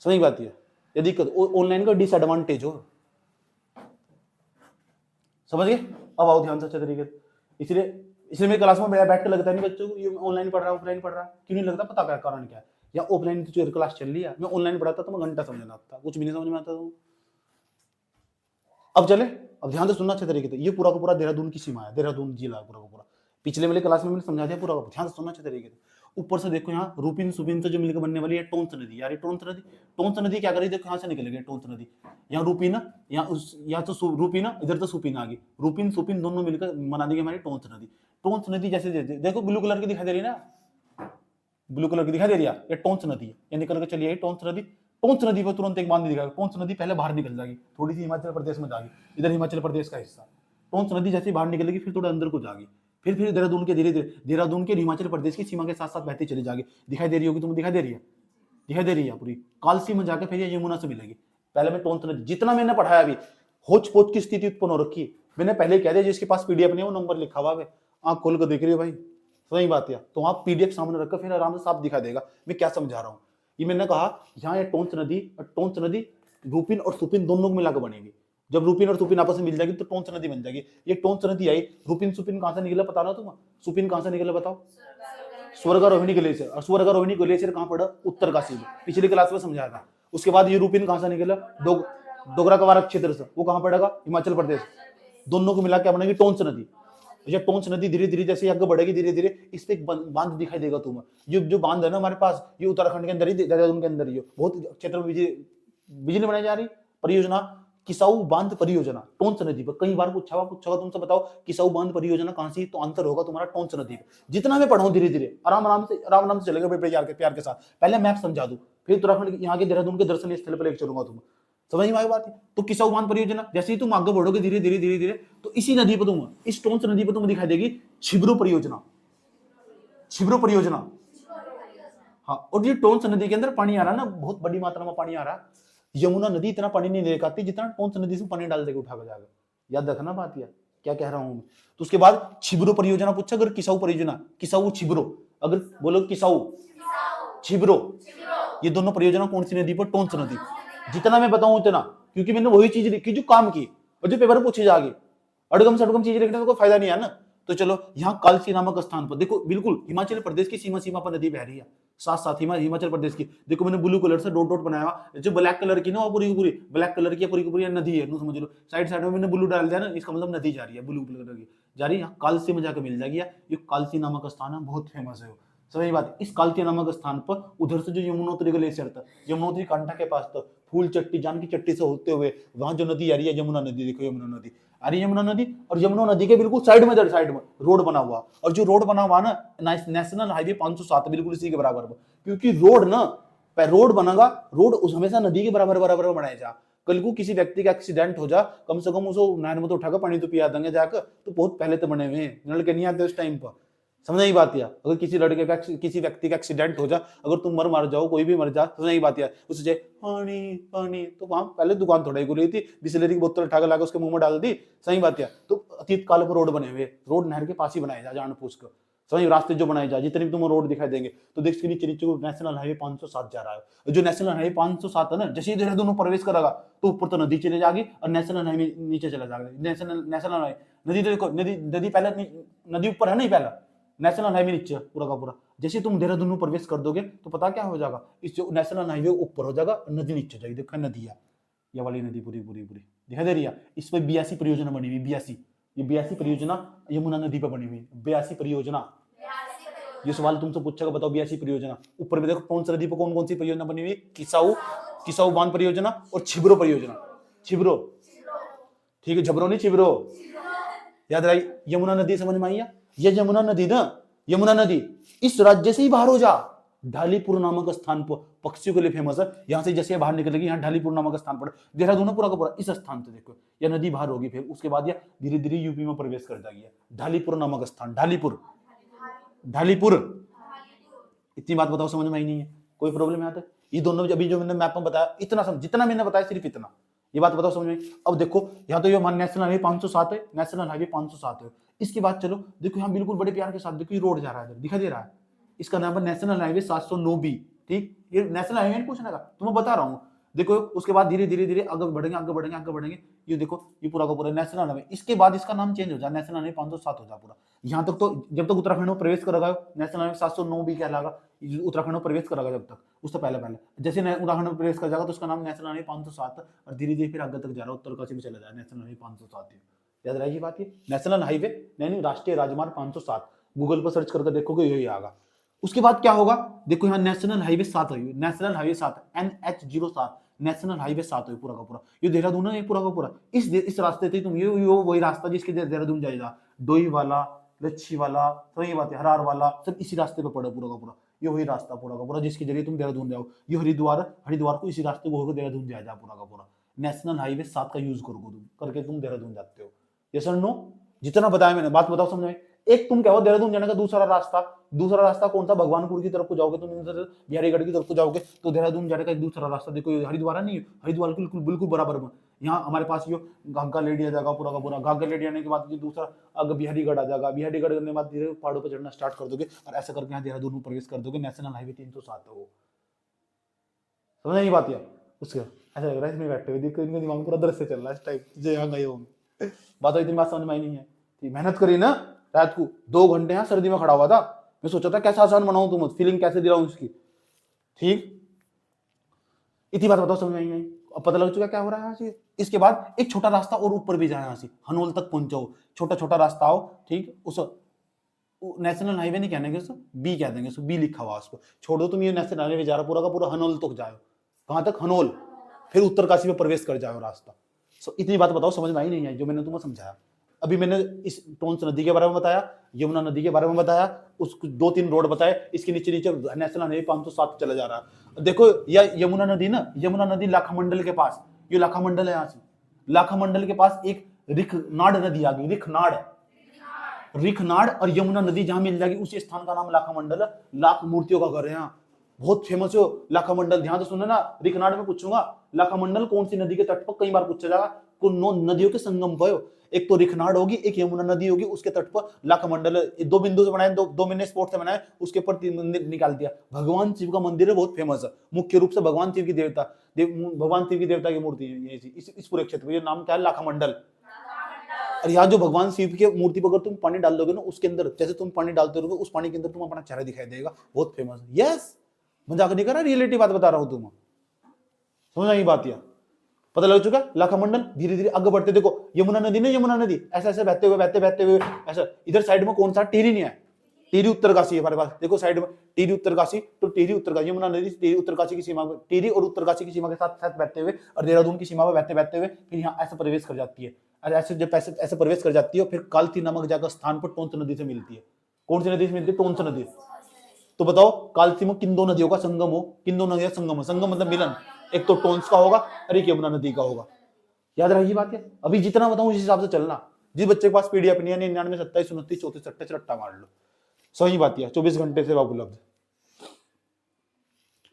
सही बात है। ये दिक्कत ऑनलाइन का डिसएडवांटेज हो, समझ गए। अब आओ ध्यान से अच्छे तरीके, इसलिए मेरी क्लास में बैठ के लगता नहीं बच्चों को ये ऑनलाइन पढ़ रहा है ऑफलाइन पढ़ रहा है, क्यों नहीं लगता, पता क्या कारण क्या है। या ऑफलाइन की जो क्लास चल रही है, मैं ऑनलाइन पढ़ाता तो मैं घंटा समझना आता, कुछ भी नहीं समझ में आता तो। अब चले, अब ध्यान से सुनना अच्छे तरीके से। ये पूरा का पूरा देहरादून की सीमा है, देहरादून जिला पूरा का पूरा। पिछले वाले क्लास में मैंने समझा दिया पूरा, ध्यान से सुनना अच्छे तरीके से। ऊपर से देखो यहाँ रूपिन सुपिन से जो मिलकर बनने वाली है टोंस नदी, यार ये टोंस नदी क्या कर रही है, देखो यहाँ से निकल गई टोंस नदी। यहाँ रूपीना, यहाँ तो रूपीना, इधर तो सुपीना आ गई, रूपिन सुपिन दोनों मिलकर बना दी हमारी टोंस नदी। टोंस नदी जैसे देखो ब्लू कलर की दिखाई दे रही है ना, ब्लू कलर की दिखाई दे रही है, ये टोंस नदी है, ये निकल के चली आई टोंस नदी। टोंस नदी पर तुरंत एक बांध दिखाएगा, टोंस नदी पहले बाहर निकल जाएगी, थोड़ी सी हिमाचल प्रदेश में जाएगी, इधर हिमाचल प्रदेश का हिस्सा। टोंस नदी जैसे बाहर निकलेगी फिर थोड़ा अंदर को जाएगी, फिर देहरादून के धीरे धीरे देहरादून के हिमाचल प्रदेश की सीमा के साथ साथ बहती चली जाएगी। दिखाई दे रही होगी तुम्हें, दिखाई दे रही है पूरी कालसी में जाकर फिर यमुना से मिलेगी। पहले में टोंस नदी, जितना मैंने पढ़ाया अभी होच पोच की स्थिति उत्पन्न हो रखी, मैंने पहले कह दिया जिसके पास पीडीएफ नहीं है वो नंबर लिखा हुआ है, आंख खोल कर देख रही हो भाई, सही बात है। तो आप पीडीएफ सामने रखकर फिर आराम से साफ दिखा देगा मैं क्या समझा रहा हूँ। ये मैंने कहा यहाँ ये टोंस नदी रूपिन और सुपिन दोनों को मिलाकर बनेगी। जब रूपिन और सुपिन आपस में मिल जाएगी तो टोंस नदी बन जाएगी। ये टोंस नदी आई, रूपिन सुपिन कहां से निकला पता ना तुम, सुपिन कहां से निकला बताओ, स्वर्गारोहिणी ग्लेशियर। और स्वर्गारोहिणी ग्लेशियर कहां पड़ा, उत्तरकाशी में, पिछली क्लास में समझाया था। उसके बाद ये रूपिन कहां से निकला, डोगरा कवारा क्षेत्र से, वो कहां पड़ेगा, हिमाचल प्रदेश। दोनों को मिला क्या बनेगी, टोंस नदी। ये टोंस नदी धीरे धीरे जैसे आगे बढ़ेगी धीरे धीरे इस पे बांध दिखाई देगा तुम्हें। जो बांध है ना हमारे पास, ये उत्तराखंड के अंदर ही, देहरादून के अंदर ही बहुत क्षेत्र में बिजली बनाई जा रही परियोजना, किसाऊ बांध परियोजना टोंस नदी पर। कई बार पूछा तुमसे बताओ किसाऊ बांध परियोजना कहां सी, तो आंसर होगा तुम्हारा टोंस नदी पर। जितना मैं पढ़ाऊं धीरे धीरे आराम से चलेगा प्यार के साथ। पहले मैप समझा दूं, फिर उत्तराखंड यहाँ के देहरादून के दर्शनीय स्थल पर लेकर चलूंगा तुम्हें, समझ में आई बात है। तो किसाऊ बांध परियोजना जैसे ही तुम आगे बढ़ोगे धीरे धीरे तो इसी नदी पर तुम, इस टोंस नदी पर तुम्हें दिखाई देगी छिब्रो परियोजना। हाँ, और ये टोंस नदी के अंदर पानी आ रहा है ना, बहुत बड़ी मात्रा में पानी आ रहा है। यमुना नदी इतना पानी नहीं लेकर आती जितना टोंस नदी से पानी डाल देकर उठा कर जाएगा। याद रखना बात यार, क्या कह रहा हूं मैं। तो उसके बाद छिब्रो परियोजना पूछा, अगर किसाऊ परियोजना, किसाऊ छिब्रो, अगर बोलो किसाऊ छिब्रो, ये दोनों परियोजना कौन सी नदी पर, टोंस नदी। जितना मैं बताऊं उतना, क्योंकि मैंने वही चीज लिखी जो काम की और जो पेपर पूछी जाएगी। अड़गम सड़गम चीज लिखने का कोई फायदा नहीं है ना। तो चलो यहाँ कालसी नामक स्थान पर देखो, बिल्कुल हिमाचल प्रदेश की सीमा पर नदी बह रही है, साथ साथ हिमाचल प्रदेश की। देखो मैंने ब्लू कलर से डॉट पबनाया, जो ब्लैक कलर की ना वो पूरी ब्लैक कलर की पूरी नदी है, समझ लो। साइड में मैंने ब्लू डाल दिया ना, इसका मतलब नदी जा रही है, ब्लू कलर की जा रही है, कालसी में जाकर मिल जाएगी। ये कालसी नामक स्थान है, बहुत फेमस है। सही बात। इस कालसी नामक स्थान पर उधर से जो यमुनोत्री ग्लेशियर था, यमुनोत्री कांठा के पास तक फूल चट्टी जान की चट्टी से होते हुए वहां जो नदी आ रही है यमुना नदी, देखो यमुना नदी आ रही है, यमुना नदी। और यमुना नदी के बिल्कुल साइड में रोड बना हुआ, और जो रोड बना हुआ ना नेशनल हाईवे 507 बिल्कुल इसी के बराबर में। क्योंकि रोड बनेगा, रोड उस हमेशा नदी के बराबर बनाया जा। कल को किसी व्यक्ति का एक्सीडेंट हो जा, कम से कम उसको नहर में तो उठाकर पानी तो पिया देंगे जाकर, तो बहुत पहले तो बने हुए हैं, नल के नहीं आते उस टाइम पर, समझ नहीं बात या अगर किसी लड़के का किसी व्यक्ति का एक्सीडेंट हो जाए, अगर तुम मर जाओ, कोई भी मर जाए, समझ नहीं बात या उसे चाहे पानी पानी, तो वहां पहले दुकान थोड़ा ही खुली थी, बिस्लरी की बोतल उठा के लाकर उसके मुंह में डाल दी, सही बात या। तो अतीत काल पर रोड बने हुए, रोड नहर के पास ही बनाए जा, जान पूछ कर समझ, रास्ते जो बनाए जा, जितने भी तुम्हें रोड दिखाई देंगे, तो देख नीचे नीचे को नेशनल हाईवे 507 जा रहा है। जो नेशनल हाईवे 507 है ना, जैसे ही देहरादून प्रवेश करेगा तो ऊपर तो नदी चले जाएगी और नेशनल हाईवे नीचे चला जाएगा। नेशनल हाईवे नदी, तो देखो नदी पहले, नदी ऊपर है नहीं, पहला नेशनल हाईवे नीचे पूरा का पूरा। जैसे तुम देहरादून में प्रवेश कर दोगे तो पता क्या हो जाएगा, इस जो नेशनल हाईवे ऊपर हो जाएगा, नदी नीचे हो जाएगी। देखो नदी है, ये वाली नदी पूरी पूरी पूरी दिखाई दे रही है। इस पर 82 परियोजना बनी हुई, 82, ये 82 परियोजना यमुना नदी पर बनी हुई, 82 परियोजना। ये सवाल तुमसे पूछेगा, बताओ 82 परियोजना। ऊपर में देखो कौन सी नदी पर कौन कौन सी परियोजना बनी हुई, किसाऊ बांध परियोजना और छिब्रो परियोजना। छिब्रो, ठीक है, झबरो नहीं, छिब्रो, याद रही। यमुना नदी समझ में आई? ये यमुना नदी ना, यमुना नदी इस राज्य से ही बाहर हो जा, ढालीपुर नामक स्थान पर पक्षियों के लिए फेमस है। यहां से जैसे बाहर निकलेगी, यहाँ ढालीपुर नामक स्थान पर, देहरादून पूरा का पूरा इस स्थान से देखो यह नदी बाहर होगी, फिर उसके बाद यह धीरे धीरे यूपी में प्रवेश कर जाएगी। ढालीपुर नामक स्थान, ढालीपुर, ढालीपुर। इतनी बात बताओ, समझ में आई नहीं है? कोई प्रॉब्लम है? ये दोनों अभी जो मैंने मैप में बताया, इतना समझ, जितना मैंने बताया सिर्फ इतना, ये बात बताओ समझ में। अब देखो यहाँ तो ये नेशनल हाईवे 507 है, नेशनल हाईवे 507 है। इसके बाद चलो देखो यहाँ बिल्कुल बड़े प्यार के साथ देखो ये रोड जा रहा है, दिखाई दे रहा है, इसका नाम है नेशनल हाईवे 709B। ठीक, ये नेशनल हाईवे पूछने का, तुम्हें बता रहा हूँ। देखो उसके बाद धीरे धीरे धीरे आगे बढ़ेंगे, आगे बढ़ेंगे, आगे बढ़ेंगे, ये देखो ये पूरा का पूरा नेशनल हाईवे। इसके बाद इसका नाम चेंज हो जाए, नेशनल हाईवे 507 हो जाए पूरा। यहाँ तक तो जब तक उत्तराखंड में प्रवेश करेगा नेशनल हाईवे 709B कहलाएगा, उत्तराखंड में प्रवेश करेगा जब तक, उससे पहले पहले जैसे उत्तराखंड में प्रवेश कर जाएगा तो उसका नाम नेशनल हाईवे 507, और धीरे धीरे फिर आगे तक जा रहा है, उत्तरकाशी में चला जाए नेशनल हाईवे 507। याद रहेगी बात, ये नेशनल हाईवे नहीं, राष्ट्रीय राजमार्ग 507, गूगल पर सर्च करके देखोगे यही आएगा। उसके बाद क्या होगा, देखो यहाँ नेशनल हाईवे 7 है, national highway 7 NH07, national highway 7 है पूरा का पूरा। ये देहरादून है, पूरा का पूरा इस रास्ते से तुम ये वही रास्ता जिसके देहरादून जाएगा, डोई वाला, लच्छी वाला, तो ये बात है, हरार वाला, सब इसी रास्ते पे पड़ा पूरा का पूरा। ये वही रास्ता पूरा का पूरा जिसके जरिए तुम देहरादून जाओ। ये हरिद्वार को इसी रास्ते को होकर देहरादून जाया जा पूरा का पूरा। नेशनल हाईवे 7 का यूज करो तुम, करके तुम देहरादून जाते हो। ये सर नो, जितना बताया मैंने, बात बताओ समझ में। एक तुम क्या हो, देहरादून जाने का दूसरा रास्ता कौन सा, भगवानपुर की तरफ को जाओगे तुम, बिहारीगढ़ की तरफ को जाओगे तो देहरादून जाने का एक दूसरा रास्ता देखो, हरिद्वार नहीं है, हरिद्वार बिल्कुल बिल्कुल बराबर में। यहाँ हमारे पास ये घाघा लेडी आ जाएगा पूरा का पूरा, घाघा लेडी आने के बाद दूसरा अगर बिहारीगढ़ आ जाएगा, बिहारीगढ़ करने के बाद धीरे पहाड़ों पर चढ़ना स्टार्ट कर दोगे, और ऐसा करके यहाँ देहरादून में प्रवेश कर दोगे। नेशनल हाईवे 307 है वो, समझ नहीं बात है? उसके ऐसा लग रहा है इसमें बैठे हुए, देखो इनका दिमाग पूरा दृश्य चल रहा है इस टाइप, जो यहाँ गए होंगे। बात इतनी बात समझ में आई नहीं है? मेहनत करी ना, रात को 2 घंटे यहाँ सर्दी में खड़ा हुआ था, मैं सोचा था कैसा आसान बनाऊं, तुम फीलिंग कैसे दिलाऊं उसकी। ठीक, इतनी बात बताओ समझ में आई? अब पता लग चुका क्या हो रहा है यहाँ से। इसके बाद एक छोटा रास्ता और ऊपर भी जाए, यहाँ से हनोल तक पहुंचाओ, छोटा छोटा रास्ता आओ। ठीक, उस नेशनल हाईवे नहीं कहने के, बी कह देंगे, बी लिखा हुआ उसको छोड़ दो तुम। ये नेशनल हाईवे जा रहा पूरा का पूरा, हनोल तक जाओ। कहां तक? हनोल, फिर उत्तरकाशी में प्रवेश कर जाओ रास्ता। इतनी बात बताओ समझ में आई नहीं आई जो मैंने तुम्हें समझाया? अभी मैंने इस टोंस नदी के बारे में बताया, यमुना नदी के बारे में बताया, उसको 2-3 रोड बताए, इसके नीचे नीचे नेशनल हाईवे 507 चला जा रहा है। देखो यमुना नदी ना, यमुना नदी लाखा मंडल के पास, ये लाखा मंडल है, यहाँ से लाखा मंडल के पास एक रिखनाड़ नदी आ गई, रिखनाड़ और यमुना नदी जहां मिल जाएगी उसी स्थान का नाम लाखा मंडल है। लाख मूर्तियों का घर है यहाँ, बहुत फेमस हो लाखा मंडल। ध्यान से सुनना ना, रिखनाड़ में पूछूंगा लाखा मंडल कौन सी नदी के तट पर, कई बार पूछा जाएगा। नदियों के संगम पर, एक तो रिखनाड़ होगी, एक यमुना नदी होगी, उसके तट पर लाखा मंडल। 2 बिंदु से बनाए, 2 मैंने स्पॉट से बनाए, उसके ऊपर 3 मंदिर निकाल दिया। भगवान शिव का मंदिर है, बहुत फेमस है, मुख्य रूप से भगवान शिव की देवता की मूर्ति है इस पूरे क्षेत्र में। ये नाम क्या है? लाखा मंडल। और यहाँ जो भगवान शिव की मूर्ति पर अगर तुम पानी डाल दोगे ना, उसके अंदर जैसे तुम पानी डालते रहोगे, उस पानी के अंदर तुम अपना चेहरा दिखाई देगा, बहुत फेमस। यस, मजाक नहीं कर रहा, रियलिटी बात बता रहा हूं तुम, समझ आई बात? या पता लग चुका? लाखा मंडल। धीरे धीरे आगे बढ़ते देखो, यमुना नदी नहीं, यमुना नदी ऐसे ऐसे बहते हुए ऐसा, इधर साइड में कौन सा? टिहरी नहीं है, टिहरी उत्तरकाशी है हमारे पास। देखो साइड में टिहरी उत्तरकाशी, तो टिहरी उत्तरकाशी, यमुना नदी टिहरी उत्तरकाशी की सीमा, टिहरी और उत्तरकाशी की सीमा के साथ साथ बहते हुए, और देहरादून की सीमा में बहते हुए फिर यहाँ ऐसे प्रवेश कर जाती है। और ऐसे जब ऐसे प्रवेश कर जाती है, फिर कालती नामक जगह स्थान पर टोंस नदी से मिलती है। कौन सी नदी से मिलती है? टोंस नदी। तो बताओ कालती में किन 2 नदियों का संगम हो? किन 2 नदियों का संगम? संगम मतलब मिलन, एक तो टोंस का होगा और एक यमुना नदी का होगा। याद रहेगी बात है? अभी जितना बताऊं उस हिसाब से चलना। जिस बच्चे के पास पीडीएफ नहीं है, 99 27 29 34 28 रट्टा मार लो। सही बात है, 24 घंटे सेवा उपलब्ध।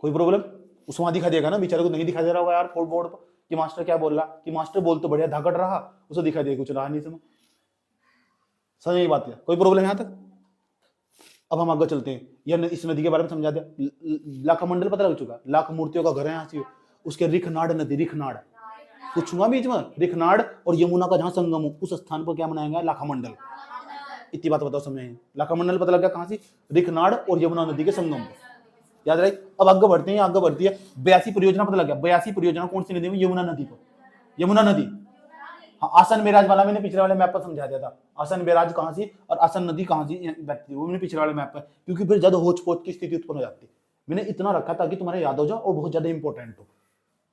कोई प्रॉब्लम? उसको वहां दिखा देगा ना, बेचारे को नहीं दिखा दे रहा होगा यार बोर्ड पर कि मास्टर क्या बोल रहा, कि मास्टर बोल तो बढ़िया धाकड़ रहा, उसे दिखा दिया कुछ रहा नहीं समझ। सही बात है, कोई प्रॉब्लम यहाँ तक? अब हम आगे चलते हैं, यह इस नदी के बारे में समझा दिया। लाखा मंडल पता लग चुका, लाख मूर्तियों का घर है यहाँ से। उसके रिखनाड़ नदी, रिखनाड़ पूछूंगा बीच में, रिखनाड़ और यमुना का जहां संगम हो उस स्थान पर क्या मनाया गया? लाखा मंडल। इतनी बात बताओ समझे? लाखा मंडल पता लग गया कहां से? रिखनाड़ और यमुना नदी के संगम पर, याद रहे। अब आगे बढ़ते हैं, आगे बढ़ती है 82 परियोजना पता लग गया। 82 परियोजना कौन सी नदी में? यमुना नदी पर, यमुना नदी। हाँ, आसन बैराज वाला मैंने पिछले वाले मैप पर समझा दिया था, आसन बैराज कहां से और आसन नदी कहां से बैठती है, वो मैंने पिछले वाले मैप पर, क्योंकि फिर ज्यादा होच पोच की स्थिति उत्पन्न हो जाती है। मैंने इतना रखा ताकि तुम्हारे याद हो जाओ और बहुत ज्यादा इंपॉर्टेंट हो।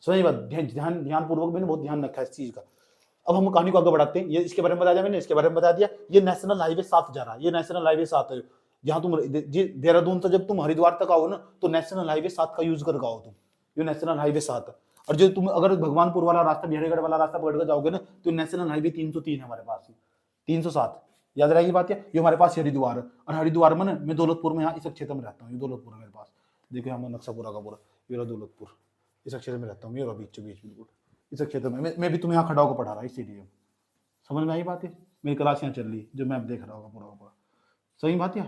सही बात, ध्यान पूर्वक मैंने बहुत ध्यान रखा है इस चीज का। अब हम कहानी को आगे बढ़ाते हैं। ये इसके बारे में बता दिया मैंने, इसके बारे में बता दिया। ये नेशनल हाईवे 7 जा रहा है, ये नेशनल हाईवे 7 है। जहां तुम देहरादून से जब तुम हरिद्वार तक आओ ना, तो नेशनल हाईवे 7 का यूज करके आओ तुम। ये नेशनल हाईवे 7 है। और जो तुम अगर भगवानपुर वाला रास्ता, बिहारीगढ़ वाला रास्ता पकड़ कर जाओगे ना, तो नेशनल हाईवे 303 है हमारे पास, 307। याद रहेगी बात है, ये हमारे पास हरिद्वार है। और हरिद्वार में ना, मैं दौलतपुर में यहाँ इस क्षेत्र में रहता हूँ। ये दौलतपुर है मेरे पास, देखो यहाँ नक्शा पूरा का पूरा, ये दौलतपुर, इस क्षेत्र में रहता हूँ। ये बीच बिल्कुल इस क्षेत्र में। मैं भी तुम्हें यहाँ खड़ा होकर पढ़ा रहा, इसीलिए समझ में आई बात है। मेरी क्लास यहाँ चल रही है, जो मैप देख रहा होगा पूरा का पूरा। सही बात है।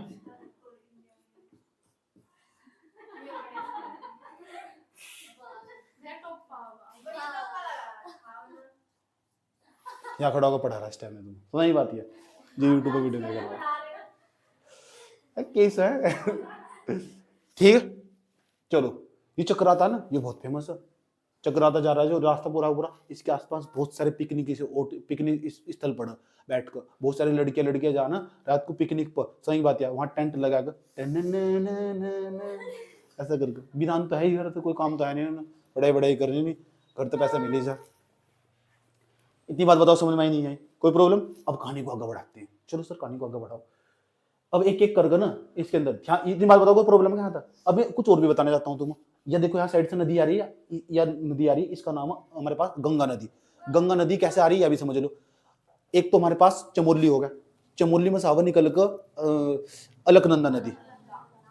यहाँ खड़ा होकर पढ़ा रहा इस टाइम में तुम, सही बात है। जो यूट्यूब पर वीडियो देख रहा है केस है। ठीक है, चलो। ये चक्राता ना, ये बहुत फेमस है। चक्राता जा रहा है जो रास्ता पूरा पूरा, इसके आसपास बहुत सारे पिकनिक स्थल पड़ा, बैठ कर बहुत सारे लड़कियां जाना रात को पिकनिक पर। सही बात है, वहां टेंट लगाकर ऐसा करके। बिना तो है ही घर, तो कोई काम तो है नहीं, बड़े करने नहीं, घर तो पैसा मिले जा। इतनी बात बताओ, समझ में नहीं आई? कोई प्रॉब्लम? अब कहानी को आगे बढ़ाते हैं। चलो सर, कहानी को आगे बढ़ाओ। अब एक एक करके ना इसके अंदर ध्यान, इतनी बात बताओ, कोई प्रॉब्लम क्या था? अब मैं कुछ और भी बताना चाहता हूँ तुम्हें। या देखो, यहाँ साइड से नदी आ रही है, या नदी आ रही है, इसका नाम हमारे पास गंगा नदी। गंगा नदी कैसे आ रही है अभी समझ लो। एक तो हमारे पास चमोली होगा, चमोली में सावर निकल कर अलकनंदा नदी,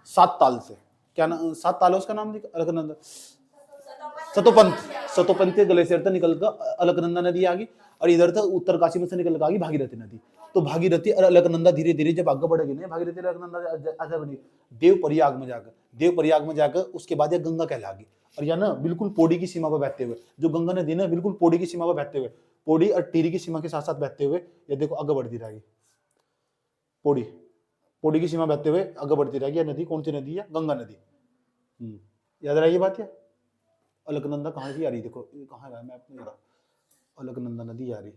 7 ताल से, क्या नाम 7 ताल है उसका नाम? अलकनंदा, सतोपंथ ग्लेशियर तक निकल कर अलकनंदा नदी आ गई। और इधर तक उत्तरकाशी में से निकल कर आ गई भागीरथी नदी। तो भागीरथी और अलकनंदा धीरे धीरे जब आगे बढ़ेगी ना, भागीरथी अलकनंदा बनी देवप्रयाग में जाकर उसके बाद यह गंगा कहलागी। और यह ना बिल्कुल पौड़ी की सीमा पर बहते हुए, जो गंगा नदी ना बिल्कुल पौड़ी की सीमा पर बहते हुए, पौड़ी और टिहरी की सीमा के साथ साथ बहते हुए, ये देखो आगे बढ़ती रहेगी। पौड़ी की सीमा बहते हुए आगे बढ़ती रहेगी। यह नदी कौन सी नदी है? गंगा नदी। याद रही बात है। अलकनंदा कहाँ से आ रही? देखो कहाँ है मैप में, अलकनंदा नदी आ रही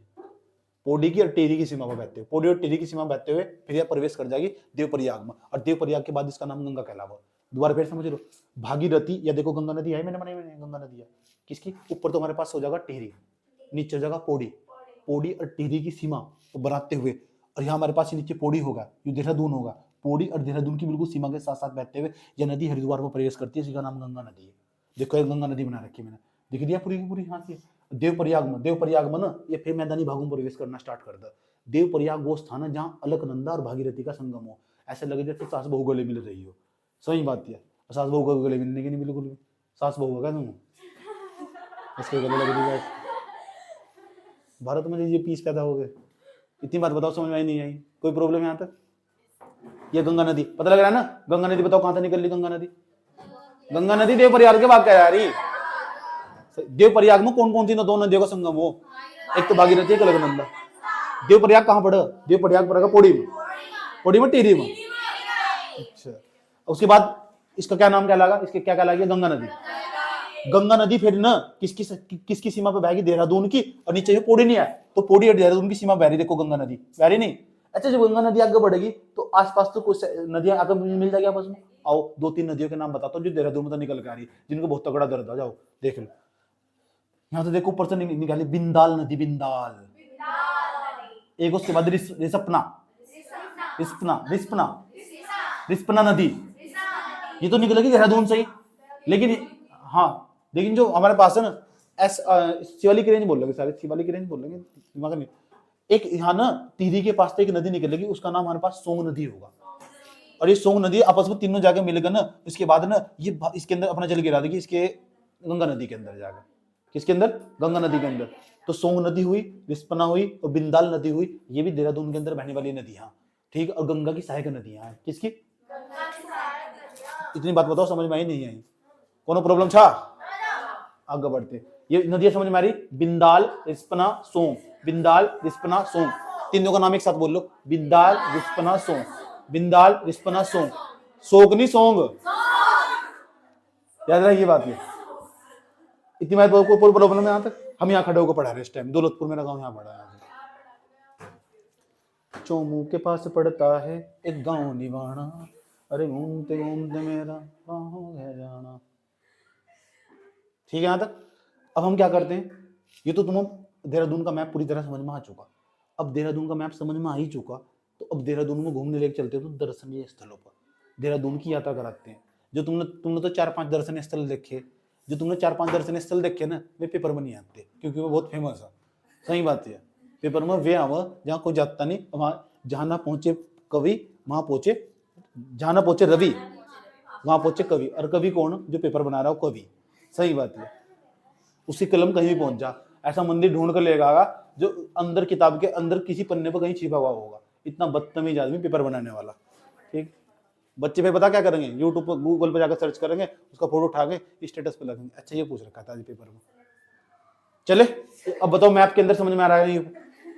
पौड़ी की और टिहरी की सीमा पर बहते हुए, पौड़ी और टिहरी की सीमा बहते हुए फिर यह प्रवेश कर जाएगी देवप्रयाग में। और देवप्रयाग के बाद इसका नाम गंगा कहलावा। दोबारा फिर समझ लो, भागीरथी, या देखो गंगा नदी है, मैंने बनाई गंगा नदी है किसकी? ऊपर तो हमारे पास हो जाएगा टिहरी, नीचे हो जाएगा पौड़ी, पौड़ी और टिहरी की सीमा को बनाते हुए। और यहाँ हमारे पास नीचे पौड़ी होगा, ये देहरादून होगा। पौड़ी और देहरादून की बिल्कुल सीमा के साथ साथ बहते हुए यह नदी हरिद्वार में प्रवेश करती है, इसका नाम गंगा नदी है। देखो गंगा नदी बना रखी है मैंने, दिख दिया पूरी की पूरी। यहाँ से देवप्रयाग में ना ये फिर मैदानी भागों में प्रवेश करना स्टार्ट कर दिया। देवप्रयाग वो स्थान है जहाँ अलकनंदा और भागीरथी का संगम हो। ऐसे लगे जैसे सास बहू गले मिल रही हो। सही बात है, सास बहू को गले मिलने की नहीं, बिल्कुल भी। सास बहू होगा तुम, इसके गले लग रही है। भारत में ये पीस पैदा हो गए। इतनी बात बताओ, समझ में आई नहीं आई? कोई प्रॉब्लम यहाँ तक? ये गंगा नदी पता लग रहा है ना? गंगा नदी बताओ कहां से निकल रही गंगा नदी? गंगा नदी देवप्रयाग के बाद क्या जा रही? देवप्रयाग में कौन कौन सी दो नदियों का संगम हो? एक तो भागीरथी, एक अलकनंदा। देवप्रयाग कहाँ पड़ा? देवप्रयाग पड़ेगा पौड़ी में, पौड़ी में टिहरी में। अच्छा, उसके बाद इसका क्या नाम कहलागा? इसके क्या कहलाएगी? गंगा नदी। गंगा नदी फिर ना किसकी सीमा पे बहेगी? देहरादून की। और नीचे पौड़ी नहीं है, तो पौड़ी और देहरादून की सीमा बह रही। देखो गंगा नदी बह रही नहीं। अच्छा, जब गंगा नदी आगे बढ़ेगी तो आसपास तो कुछ नदियां आगे मिल जाएगी आपस में। आओ 2-3 नदियों के नाम बताता हूँ जो देहरादून में तो निकल के आ रही है, जिनको बहुत तगड़ा दर्द आ। जाओ देख लो, यहाँ तो देखो ऊपर से निकाली बिंदाल नदी, बिंदाल एक। उसके बाद रिस्पना नदी, ये तो निकलेगी देहरादून से ही। लेकिन हाँ, लेकिन जो हमारे पास है ना शिवालिक रेंज बोल लेंगे, सारे शिवालिक रेंज बोल लेंगे, दिमाग नहीं। एक यहाँ ना टिहरी के पास एक नदी निकलेगी, उसका नाम हमारे पास सोंग नदी होगा। और ये सोंग नदी आपस में तीनों जाके मिलकर ना, इसके बाद ना ये इसके अंदर अपना जल गिरा देगी, इसके गंगा नदी के अंदर जाकर। किसके अंदर? गंगा नदी के अंदर। तो सोंग नदी हुई, रिस्पना हुई और बिंदाल नदी हुई, ये भी देहरादून के अंदर बहने वाली नदियां, ठीक। और गंगा की सहायक नदियां हैं। किसकी? इतनी बात बताओ, समझ में आई नहीं आई? कोनो प्रॉब्लम था? आगे बढ़ते। ये नदियां समझ में आ रही? बिंदाल, रिस्पना, सोंग। बिंदाल, रिस्पना, सोंग, तीनों का नाम एक साथ बोल लो। बिंदाल, रिस्पना, सोंग। बिंदाल, रिस्पना, सोंग। सोग नहीं सोंग, याद रहा ये बात। है इतनी बात कोई प्रॉब्लम है यहाँ तक? हम यहाँ खड़े होकर पढ़ा रहे इस टाइम, दौलतपुर मेरा गांव, यहाँ पढ़ा है। चोमू के पास पड़ता है एक गांव निवाणा, अरे घूमते घूमते मेरा हो गया जाना। ठीक है यहाँ तक? अब हम क्या करते हैं, ये तो तुम देहरादून का मैप पूरी तरह समझ में आ चुका। अब देहरादून का मैप समझ में आ ही चुका, तो अब देहरादून में घूमने लेके चलते हैं तो दर्शनीय स्थलों पर देहरादून की यात्रा कराते हैं। जो तुमने तो 4-5 दर्शनीय स्थल देखे, जो तुमने 4-5 दर्शनीय स्थल देखे ना, वे पेपर में नहीं आते क्योंकि वो बहुत फेमस है। सही बात है। पेपर में वे आवा जहाँ कोई जाता नहीं, वहाँ जहाँ ना पहुंचे कवि वहां पहुंचे, जहाँ ना पहुंचे रवि वहां पहुंचे कवि। और कवि कौन? जो पेपर बना रहा हो, कवि। सही बात है। उसी कलम कहीं भी पहुंच जा, ऐसा मंदिर ढूंढ कर लेगा जो अंदर किताब के अंदर किसी पन्ने पर कहीं छिपा हुआ होगा। इतना बदतमीज आदमी पेपर बनाने वाला। ठीक। बच्चे फिर पता क्या करेंगे, यूट्यूब पर गूगल पर जाकर सर्च करेंगे, उसका फोटो उठा के स्टेटस पे लगेंगे, अच्छा ये पूछ रखा था आज पेपर में। चले अब बताओ, मैप के अंदर समझ में आ रहा है?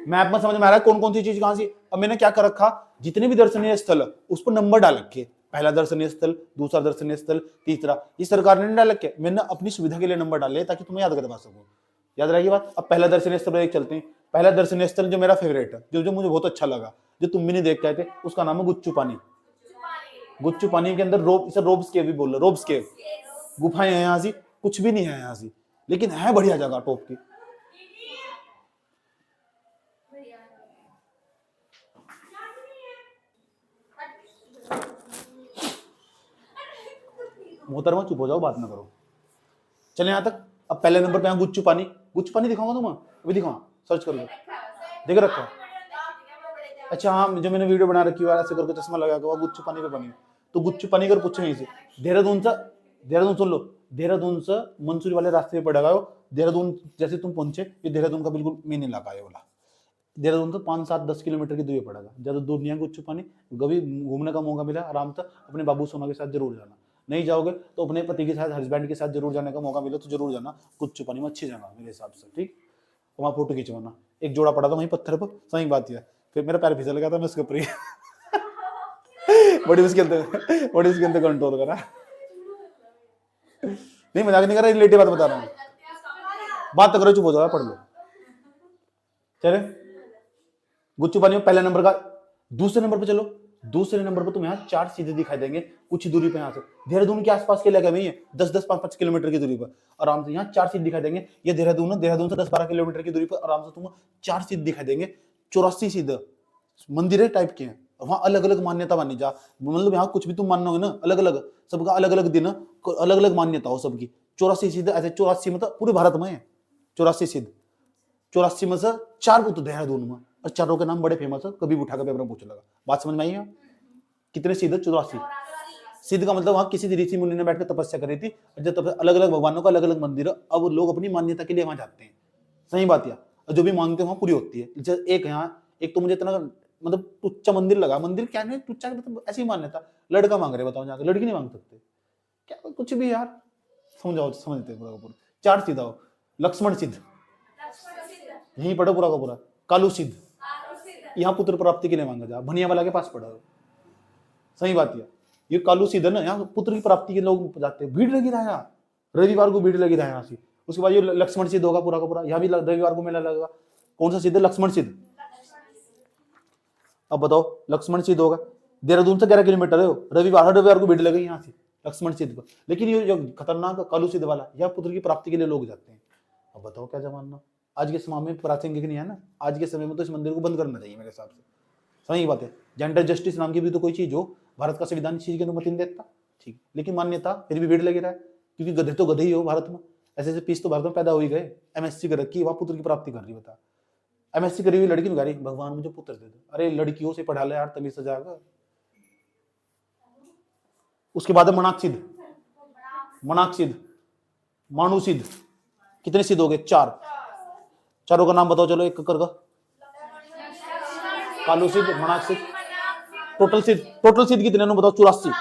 मैप में समझ में आ रहा है कौन कौन सी चीज कहां सी। अब मैंने क्या कर रखा, जितने भी दर्शनीय स्थल उस पर नंबर डाल रखे, पहला दर्शनीय स्थल, दूसरा दर्शनीय स्थल, तीसरा। ये सरकार ने नहीं डाल रखे, मैंने अपनी सुविधा के लिए नंबर डाले ताकि तुम्हें याद करवा सकूं। याद रहेगी बात? अब पहला दर्शनीय स्थल पर चलते हैं। पहला दर्शनीय स्थल जो मेरा फेवरेट है, जो मुझे बहुत अच्छा लगा, जो तुम भी नहीं देख के थे, उसका नाम है गुच्चू पानी। गुच्चू पानी के अंदर रोब्स केव भी बोल रहे, रोब्स केव गुफाएं हैं यहाँ सी, कुछ भी नहीं है यहाँ सी, लेकिन है बढ़िया जगह टॉप की। मोहतरमा चुप हो जाओ, बात ना करो। चले यहाँ तक। अब पहले नंबर पे यहाँ गुच्चू पानी। गुच्चू पानी दिखाऊंगा तुम्हें, अभी दिखाऊंगा, सर्च करोगे, देख रखा। अच्छा हाँ, जो मैंने वीडियो बना रखी है ऐसे करके चश्मा लगा के, गुच्चू पानी पे बनी। तो गुच्चू पानी कर पूछे नहीं से देहरादून सुन लो, देहरादून से मंसूरी वाले रास्ते पे पड़ेगा। देहरादून जैसे तुम पहुंचे, ये देहरादून का बिल्कुल मेन इलाका है वाला। देहरादून से 5-7-10 किलोमीटर की दूरी पड़ेगा, ज्यादा दूर नहीं है गुच्चू पानी। कभी घूमने का मौका मिला आराम से अपने बाबू सोना के साथ जरूर जाना। नहीं जाओगे तो अपने पति के साथ, हस्बैंड के साथ जरूर जाने का मौका मिले तो जरूर जाना। गुच्चू पानी में अच्छी जगह मेरे हिसाब से। ठीक। वहां फोटो खिंचवाना। एक जोड़ा पड़ा था वहीं पत्थर पर, सही बात है। फिर मेरा पैर फिसल गया था, मैं उसके ऊपर बड़ी मुश्किल से कंट्रोल करा। नहीं मजाक नहीं कर रहा, रिलेटिव बात बता रहा हूँ। बात तो करो, चुप हो जाओ, पढ़ लो। चले गुच्चू पानी में पहले नंबर का। दूसरे नंबर पे चलो। दूसरे नंबर पर तुम यहाँ 4 सीधे दिखाई देंगे कुछ दूरी पे, यहाँ से देहरादून के आसपास के इलाके में ही है, 10-10, 5-5 किलोमीटर की दूरी पर आराम से यहाँ 4 सीध दिखाई देंगे। ये देहरादून है, देहरादून से 10-12 किलोमीटर की दूरी पर आराम से तुम 4 सीध दिखाई देंगे। 84 सीध मंदिर टाइप के हैं, वहाँ अलग अलग मान्यता मानी जा, मतलब यहाँ कुछ भी तुम मानोगे ना, अलग अलग सबका अलग अलग दिन, अलग अलग मान्यता हो सबकी। 84 सीध ऐसे, 84 मतलब पूरे भारत में है 84 सीध। 84 में से 4 बुत देहरादून में, और चारों के नाम बड़े फेमस है, कभी उठा कर पेपर में पूछ लगा। बात समझ में आई है? कितने सीध? 84 सीध का मतलब वहां किसी ऋषि मुनि ने बैठकर तपस्या करी थी, जब अलग अलग भगवानों का अलग अलग मंदिर है, अब लोग अपनी मान्यता के लिए वहां जाते हैं। सही बात है। जो भी मांगते हैं वहां पूरी होती है। एक यहाँ एक तो मुझे इतना मतलब टुच्चा मंदिर लगा। मंदिर क्या नहीं टुच्चा, मतलब ऐसी मान्यता, लड़का मांग रहे, बताओ जाकर, लड़की नहीं मांग सकते क्या? कुछ भी यार, समझाओ, समझते पूरा का पूरा। 4 सीधा हो। लक्ष्मण सिद्ध, यहीं पढ़ो पूरा का पूरा। कालू सिद्ध, यहाँ पुत्र प्राप्ति के लिए मांगा जा, भनिया वाला के पास पढ़ा। सही बात है। ये कालू सिद्ध है ना, यहाँ पुत्र की प्राप्ति के लोग जाते हैं, भीड़ लगी था यहाँ, रविवार को भीड़ लगी था यहाँ से। उसके बाद ये लक्ष्मण सिद्ध होगा पूरा का पूरा, यहाँ भी रविवार को मेला लगेगा। कौन सा सिद्ध है? लक्ष्मण सिद्ध। अब बताओ, लक्ष्मण सिद्ध होगा, देहरादून से 11 किलोमीटर है, रविवार को भीड़ लगी यहाँ से लक्ष्मण सिद्ध पर। लेकिन ये जो खतरनाक कालू सिद्ध वाला, यह पुत्र की प्राप्ति के लिए लोग जाते हैं। अब बताओ क्या जमाना। आज के समय में प्रासंगिक नहीं है ना, आज के समय में तो इस मंदिर को बंद करना चाहिए मेरे हिसाब से। सही बात है। जेंडर जस्टिस नाम की भी तो कोई चीज हो, भारत का संविधान इस चीज की अनुमति नहीं देता, ठीक, लेकिन मान्यता फिर भी भीड़ लगी रहा है, क्योंकि गधे तो गधे ही हो भारत में। ऐसे ऐसे पीस तो भारत में पैदा हो ही गए। एमएससी कर रखी, वह पुत्र की प्राप्ति कर रही, बता। एमएससी करी हुई लड़की निकाली, भगवान मुझे पुत्र दे दो। अरे लड़कियों से पढ़ा ले यार, तभी सजाएगा। उसके बाद है मनाक्सिद, मनाक्सिद, मानुसिद। कितने सिद्ध हो गए? 4। चारों का नाम बताओ चलो एक कर। कालुसिद, मनाक्सिद, टोटल सिद्ध। टोटल सिद्ध कितने बताओ? 84।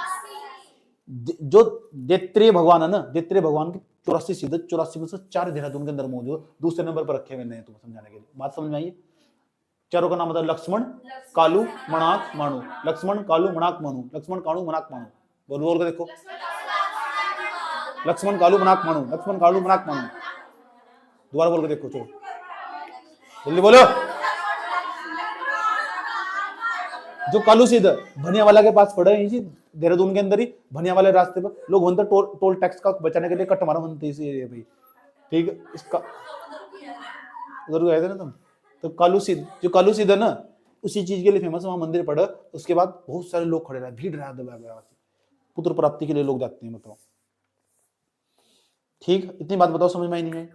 जो दैत्रेय भगवान है ना, दैत्रेय भगवान की 84 सिद्ध, 84 में से 4 देहरादून के अंदर मौजूद, दूसरे नंबर पर रखे मैंने तुम्हें समझाने के लिए। बात समझ में आई? चारों का नाम बताओ। लक्ष्मण, कालू, मणाक, माणु। लक्ष्मण, कालू, मणाक, माणु। लक्ष्मण, कालू, मणाक, माणु। बोल बोल के देखो। लक्ष्मण, कालू, मणाक, माणु। लक्ष्मण, कालू, मणाक, माणु। दोबारा बोल के देखो, चलो जल्दी बोलो। जो कालू सिद्ध भनियावाला के पास पड़े हैं, देहरादून के अंदर ही भनियावाला रास्ते पर लोग बनते टोल टैक्स का बचाने के लिए कट मारा बनते इसी एरिया पे। ठीक है, इसका उधर गए थे ना तुम, तो कालू सिद्ध, जो कालू सिद्ध है ना, उसी चीज के लिए फेमस है। वहां मंदिर पड़ा, उसके बाद बहुत सारे लोग खड़े रहे, भीड़ रहा, पुत्र प्राप्ति के लिए लोग जाते हैं, बताओ। ठीक, इतनी बात बताओ, समझ में आई नहीं आई?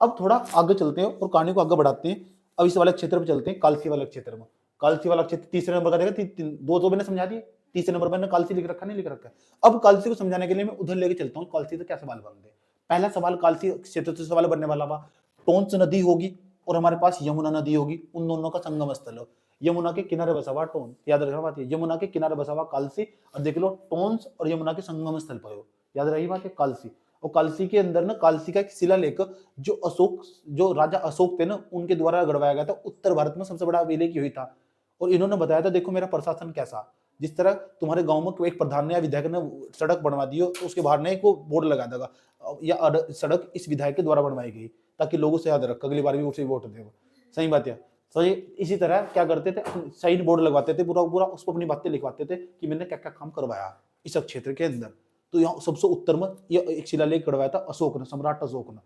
अब थोड़ा आगे चलते हैं और कहानी को आगे बढ़ाते हैं। अब इस वाले क्षेत्र पे चलते हैं, कालसी वाले क्षेत्र में। कालसी वाला क्षेत्र तीसरे नंबर का देखा, दो तो मैंने समझा दिए, तीसरे नंबर पर मैंने कालसी लिख रखा, नहीं लिख रखा है। अब कालसी को समझाने के लिए मैं उधर लेके चलता हूँ, कालसी से क्या सवाल बनते हैं। पहला सवाल कालसी क्षेत्र से सवाल बनने वाला था, टोंस नदी होगी और हमारे पास यमुना नदी होगी, उन दोनों का संगम स्थल हो। यमुना के किनारे बसा हुआ टोंस, याद रखना बात है, यमुना के किनारे बसा हुआ कालसी, और देख लो टोंस और यमुना के संगम स्थल पर हो, याद रही बात है, कालसी। और कालसी के अंदर ना, कालसी का एक शिलालेख जो राजा अशोक थे ना, उनके द्वारा गढ़वाया गया था, उत्तर भारत में सबसे बड़ा अभिलेख यही था। और इन्होंने बताया था, देखो मेरा प्रशासन कैसा, जिस तरह तुम्हारे गांव में एक प्रधान ने या विधायक ने सड़क बनवा दी हो, तो उसके बाहर ने एक वो बोर्ड लगा देगा, या सड़क इस विधायक के द्वारा बनवाई गई, ताकि लोगों से याद रख, अगली बार भी उसे वोट देगा। सही बात है। सही। इसी तरह क्या करते थे, साइन बोर्ड लगवाते थे, पूरा पूरा उस पर अपनी बातें लिखवाते थे कि मैंने क्या क्या काम करवाया इस क्षेत्र के अंदर। तो यहाँ सबसे उत्तर में ये एक शिलालेख गढ़वाया था अशोक ने, सम्राट अशोक ने।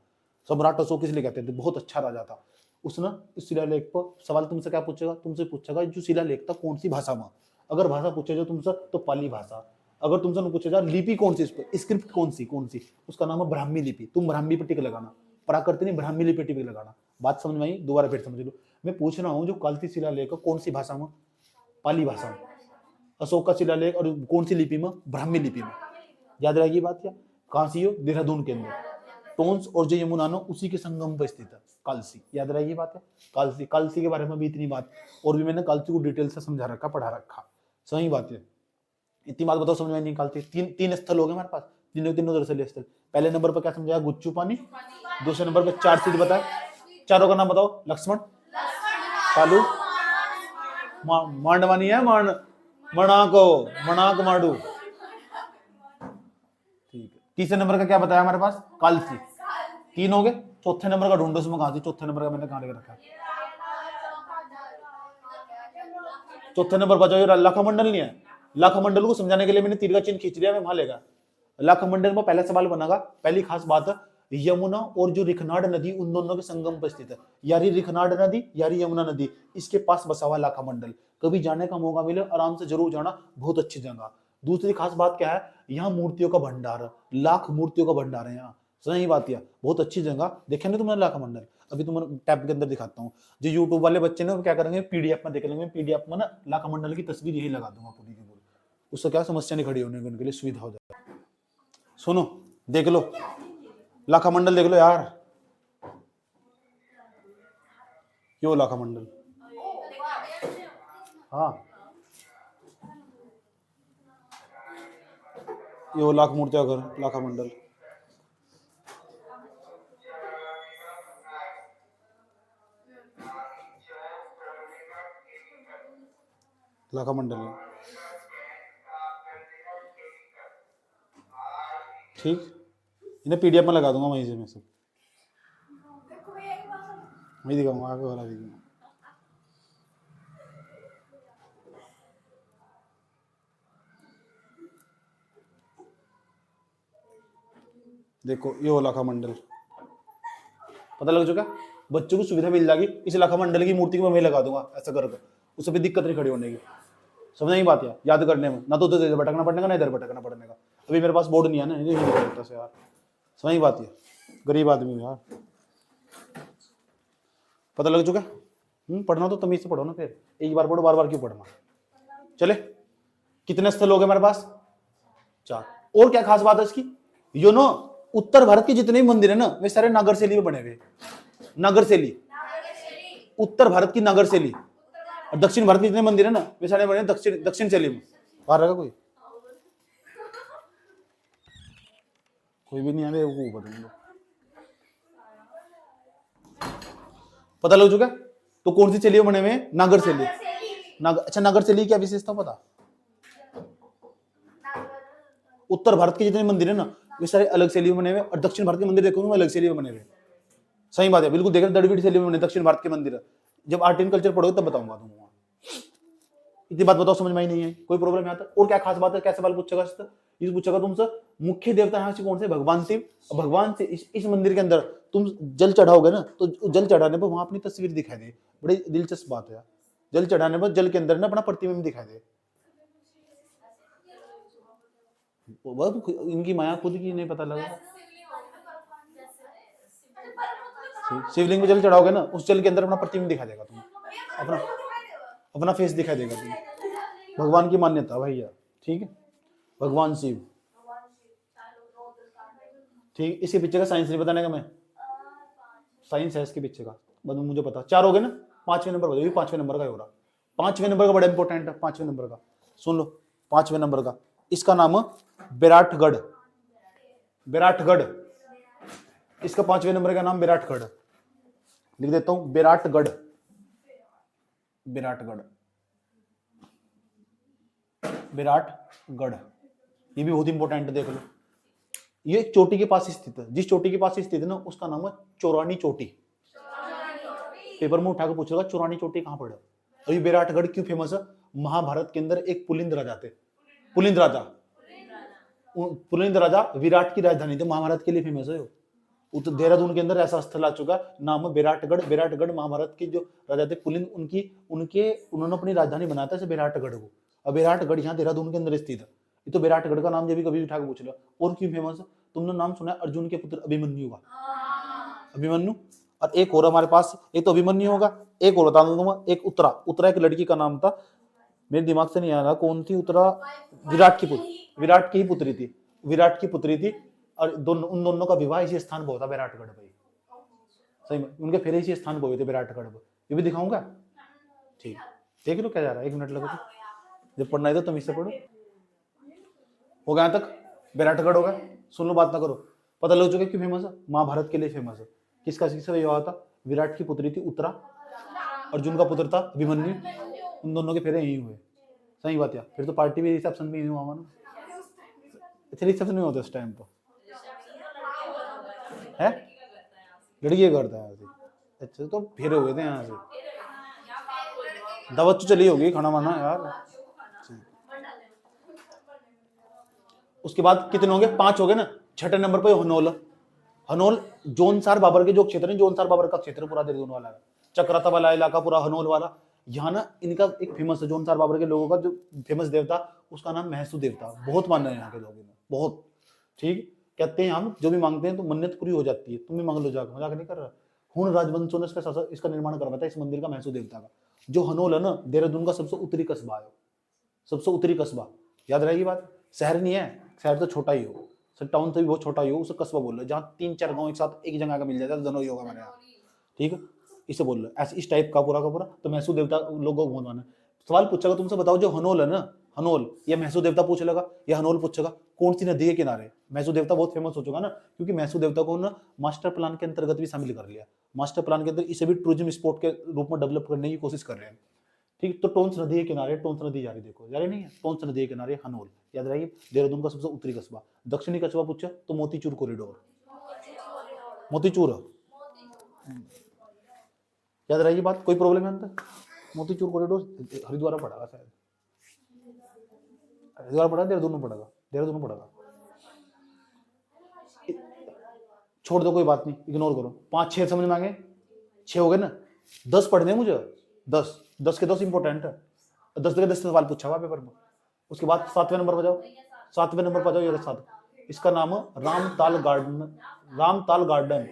सम्राट अशोक इसलिए कहते थे, बहुत अच्छा राजा था। उसने इस शिलालेख पर सवाल तुमसे क्या पूछेगा, तुमसे पूछेगा जो शिलालेख था कौन सी भाषा में। अगर भाषा पूछे जो तुमसे, तो पाली भाषा। अगर तुमसे पूछे जा लिपि कौन सी, स्क्रिप्ट कौन सी, उसका नाम है ब्राह्मी लिपि। तुम ब्राह्मी पे टिक लगाना, प्राकृत नहीं, ब्राह्मी लिपि टिक लगाना। बात समझ में आई? दोबारा फिर समझ लो, मैं पूछ रहा हूँ जो कालसी शिलालेख कौन सी भाषा में, पाली भाषा में। अशोक का शिलालेख और कौन सी लिपि में, ब्राह्मी लिपि में। याद रहेगी बात क्या? कहां सी हो? देहरादून के अंदर। टोंस और जो यमुना उसी के संगम पर स्थित है कालसी। याद रहेगी बात है। कालसी, कालसी के बारे में भी इतनी बात, और भी मैंने कालसी को डिटेल से समझा रखा, पढ़ा रखा। सही बात है। इतनी बात बताओ समझ में नहीं? कालसी तीन स्थल हो गए हमारे पास, तीनों दरअसल स्थल। पहले नंबर पर क्या समझाया? गुच्चू पानी। दूसरे नंबर पर 4 सिद्ध बताया। चारों का नाम बताओ। लक्ष्मण, कालू, मांडवानी है, मणाक, माडू। ठीक है। तीसरे नंबर का क्या बताया हमारे पास? कालसी। 3 हो गए। चौथे नंबर का ढूंढो, उसमें कहां थी? चौथे नंबर का मैंने कहां लेकर रखा? चौथे नंबर पर जो लाखामंडल नहीं है, लाखामंडल को समझाने के लिए मैंने तीर का चिन्ह खींच लिया, मैं वहां लेगा। लाखामंडल में पहला सवाल बनेगा, पहली खास बात, यमुना और जो रिखनाड़ नदी उन दोनों के संगम पर स्थित है। यारी रिखनाड़ नदी, यारी यमुना नदी, इसके पास बसा हुआ लाखामंडल। कभी जाने का मौका मिले आराम से जरूर जाना, बहुत अच्छी जगह। दूसरी खास बात क्या है? यहाँ मूर्तियों का भंडार है, लाख मूर्तियों का भंडार है यहाँ। सही बात है, बहुत अच्छी जगह। देखे ना तुमने लाखामंडल? अभी तुम्हें टैब के अंदर दिखाता हूँ। जो यूट्यूब वाले बच्चे ने क्या करेंगे, पीडीएफ में देख लेंगे। पीडीएफ में ना लाखामंडल की तस्वीर यही लगा दूंगा पूरी की पूरी, उससे क्या समस्या नहीं खड़ी होने की, उनके लिए सुविधा हो जाए। सुनो, देख लो लाखामंडल, देख लो यार, क्यों लाखामंडल? हाँ, ये लाख मूर्तियां घर, लाखामंडल। लाखामंडल ठीक, इन्हें पीडीएफ में लगा दूंगा वहीं से, मैं सब वही दिखाऊंगा, आगे वाला दिखाऊंगा। देखो ये लाखामंडल, पता लग चुका? बच्चों को सुविधा मिल जाएगी। इस लाखामंडल की मूर्ति को मैं लगा दूंगा ऐसा करके, उससे भी दिक्कत नहीं खड़ी होने की। समझ नहीं बात है? याद करने में ना तो इधर भटकना पड़ेगा, ना इधर भटकना पड़ेगा। अभी मेरे पास बोर्ड नहीं है ना, नहीं करता से यार। समझ बात है, गरीब आदमी यार। पता लग चुका? पढ़ना तो तमीज से पढ़ो ना, फिर एक बार पढ़ो, बार बार क्यों पढ़ना? चले, कितने स्थल हो गए हमारे पास? 4। और क्या खास बात है इसकी, यो नो उत्तर भारत के जितने भी मंदिर है ना वे सारे नागर शैली में बने हुए। नागर शैली, उत्तर भारत की नागर शैली, और दक्षिण भारत के जितने मंदिर है ना वे सारे बने दक्षिण दक्षिण शैली में। बाहर रहेगा कोई भी नहीं आ रहा, वो बता पता लग चुका। तो कौन सी शैली में बने हुए हैं? नागर शैली। अच्छा नागर शैली क्या विशेषता पता? उत्तर भारत के जितने मंदिर है ना वे सारे अलग शैली में बने हुए, और दक्षिण भारत के मंदिर देखोगे वो अलग शैली में बने हुए। सही बात है, बिल्कुल देख रहे द्रविड़ शैली में बने दक्षिण भारत के मंदिर। जब आर्ट एंड कल्चर पढ़ोगे तब बताऊंगा तुमको। इतनी बात बताओ, समझ में ही नहीं है, कोई प्रॉब्लम यहाँ तक? और क्या खास बात है, क्या सवाल पूछेगा? ये पूछेगा तुमसे मुख्य देवता यहाँ से कौन से? भगवान शिव। भगवान से इस मंदिर के अंदर तुम जल चढ़ाओगे ना तो जल चढ़ाने पर वहां अपनी तस्वीर दिखाई दे। बड़ी दिलचस्प बात है, जल चढ़ाने पर जल के अंदर ना अपना प्रतिबिंब दिखाई दे। इनकी माया खुद की नहीं पता लगा। शिवलिंग में जल चढ़ाओगे ना उस जल के अंदर अपना प्रतिबिंब दिखाई देगा, तुम अपना फेस दिखाई देगा तुम। भगवान की मान्यता भैया, ठीक है, भगवान शिव, ठीक। इसके पीछे का साइंस नहीं बताने का मैं, साइंस है इसके पीछे का, बस मुझे पता। 4 हो गए ना, 5वें नंबर बताओ, 5वें नंबर का हो रहा। 5वें नंबर का बड़ा इंपॉर्टेंट है, 5वें नंबर का सुन लो। 5वें नंबर का इसका नाम विराटगढ़। विराटगढ़, इसका 5वें नंबर का नाम विराटगढ़। लिख देता हूं, विराटगढ़। विराटगढ़, विराटगढ़, ये भी बहुत इंपॉर्टेंट है, देख लो। ये एक चोटी के पास स्थित है, जिस चोटी के पास स्थित है ना उसका नाम है चौरानी चोटी। पेपर में उठाकर पूछेगा चौरानी चोटी कहां पड़े। और ये विराटगढ़ क्यों फेमस है? महाभारत के अंदर एक पुलिंद राजा थे, पुलिंद राजा विराट की राजधानी थे, महाभारत के लिए फेमस है। देहरादून के अंदर ऐसा स्थल आ चुका, नाम विराटगढ़। विराटगढ़ महाभारत के जो राजा थे पुलिंद, उन्होंने अपनी राजधानी बनाया था विराटगढ़ को। अब विराटगढ़ यहाँ देहरादून के अंदर स्थित है। ये तो विराटगढ़ का नाम जब भी कभी उठा के पूछ लो। और क्यों फेमस है? तुमने नाम सुना है अर्जुन के पुत्र अभिमन्यु का? अभिमन्यु, और एक और हमारे पास, एक तो अभिमन्यु होगा, एक और बता दूंगा, एक उत्तरा। उत्तरा एक लड़की का नाम था, मेरे दिमाग से नहीं आ रहा कौन थी उत्तरा। विराट की ही पुत्री थी, विराट की पुत्री थी। और उन दोनों का विवाह इसी स्थान पर होता, विराटगढ़ भाई। सही में उनके फेरे इसी स्थान पर हुए थे, विराटगढ़ पर। ये भी दिखाऊंगा, ठीक। देख लो क्या जा रहा है, 1 मिनट लगे, जब पढ़ना है तो तुम इससे पढ़ो। हो गया तक? विराटगढ़ होगा। सुन लो, बात ना करो। पता लग चुका क्यों फेमस है? महाभारत के लिए फेमस है। किसका विवाह था? विराट की पुत्री थी उत्तरा, अर्जुन का पुत्र था अभिमन्यु। उन दोनों के फेरे यही हुए। सही बात है। फिर तो पार्टी भी रिसेप्शन में ही हुआ ना। अच्छा, रिसेप्शन में होता है उस टाइम पर है, लड़की करता है। अच्छा, तो फेरे हुए थे यहाँ से। दावत तो चली होगी, खाना वाना यार। उसके बाद कितने हो गए? 5 हो गए ना। 6ठे नंबर पे हनोल। हनोल जोनसार बाबर के जो क्षेत्र है, जोनसार बाबर का क्षेत्र पूरा देहरादून वाला है, चक्राता वाला इलाका पूरा हनोल वाला। यहाँ ना इनका एक फेमस है, जोनसार बाबर के लोगों का जो फेमस देवता उसका नाम महसू देवता। बहुत मानना है यहाँ के लोगों ने, बहुत, ठीक। कहते हैं हम जो भी मांगते हैं तो मन्नत पूरी हो जाती है। तुम भी मांग लो जाकर, मजाक नहीं कर रहा। हुण राजवंशों ने इसका निर्माण करवाया था, इस मंदिर का, महसू देवता का। जो हनोल है ना देहरादून का सबसे उत्तरी कस्बा है, सबसे उत्तरी कस्बा। याद रहेगी बात, शहर नहीं है, शहर तो छोटा ही हो, टाउन से भी बहुत छोटा ही हो, उसे कस्बा बोल रहे, जहाँ 3-4 गांव एक साथ एक जगह का मिल जाता है, जनोई होगा हमारे यहाँ, ठीक है, इसे बोल रहे ऐसे, इस टाइप का पूरा का पूरा। तो महसू देवता लोगों को बहुत माना। सवाल पूछेगा तुमसे, बताओ जो हनोल है ना, हनोल या महसू देवता पूछ लेगा, या हनोल पूछेगा कौन सी नदी के किनारे? महसू देवता बहुत फेमस हो चुका ना, क्योंकि महसू देवता को ना मास्टर प्लान के अंतर्गत भी शामिल कर लिया। मास्टर प्लान के अंदर इसे भी टूरिज्म स्पॉट के रूप में डेवलप करने की कोशिश कर रहे हैं, ठीक। तो टोंस नदी के किनारे, टोंस नदी जा रही, देखो जा रही नहीं है, टोंस नदी के किनारे हनोल। याद रहिए, देहरादून का सबसे उत्तरी कस्बा। दक्षिणी कस्बा पूछे तो मोतीचूर कॉरिडोर, मोतीचूर, याद रहिए बात, कोई प्रॉब्लम है अंदर? मोतीचूर कॉरिडोर हरिद्वार पड़ेगा शायद, हरिद्वार पड़ा, देहरादून में पड़ेगा, देहरादून में पड़ेगा। छोड़ दो, कोई बात नहीं, इग्नोर करो। 5-6 समझ में आ गए? 6 हो गए ना। 10 पढ़ने मुझे, 10 के 10 इंपॉर्टेंट है। 10 के 10 सवाल पूछा हुआ पेपर में। उसके बाद 7वें नंबर पर जाओ, 7वें नंबर पर जाओ, ये 7। इसका नाम है Ramtal garden. Ramtal garden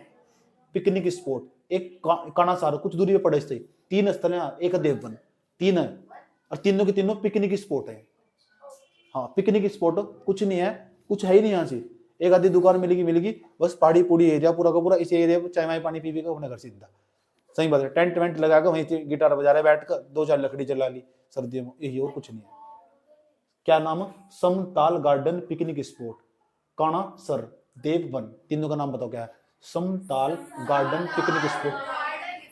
picnic spot, एक कानासार कुछ दूरी पे पड़े से 3 स्थल हैं, एक देवबन, 3 है, और तीनों के तीनों पिकनिक स्पॉट है। हाँ, पिकनिक स्पॉट कुछ नहीं है, कुछ है ही नहीं यहाँ से। एक आधी दुकान मिलेगी, बस पहाड़ी पूड़ी एरिया पूरा का पूरा, इस एरिया में चाय वाय पानी पी पी कर अपने घर सीधा। सही बात है, टेंट वेंट लगा कर वहीं गिटार बजा रहे बैठ कर, 2-4 लकड़ी जला ली सर्दियों में, यही और कुछ नहीं है। क्या नाम? समताल गार्डन पिकनिक स्पॉट, काना सर, देववन, तीनों का नाम बताओ क्या है? समताल गार्डन पिकनिक स्पॉट,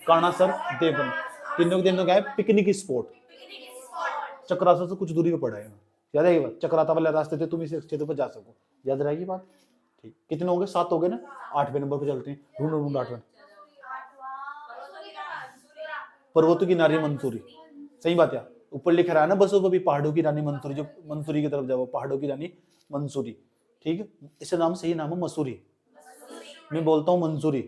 काना सर, देववन, तीनों क्या है? Picnic spot. चक्रासा से कुछ दूरी पे पड़ा है, याद है ये बात? चक्राता वाले रास्ते थे, तुम इस क्षेत्र पर जा सको, याद रहेगी बात? ठीक, कितने होंगे? 7 हो गए ना, 8वें नंबर पे चलते हैं, ढूंढ 8वें। पर्वतों की नारी मंसूरी, सही बात है। ऊपर लिख रहा है ना बसों को भी, पहाड़ों की रानी मंसूरी, जो मंसूरी की तरफ जाओ, पहाड़ों की रानी मंसूरी, ठीक है। इसे नाम सही नाम है मसूरी, मैं बोलता हूँ मंसूरी।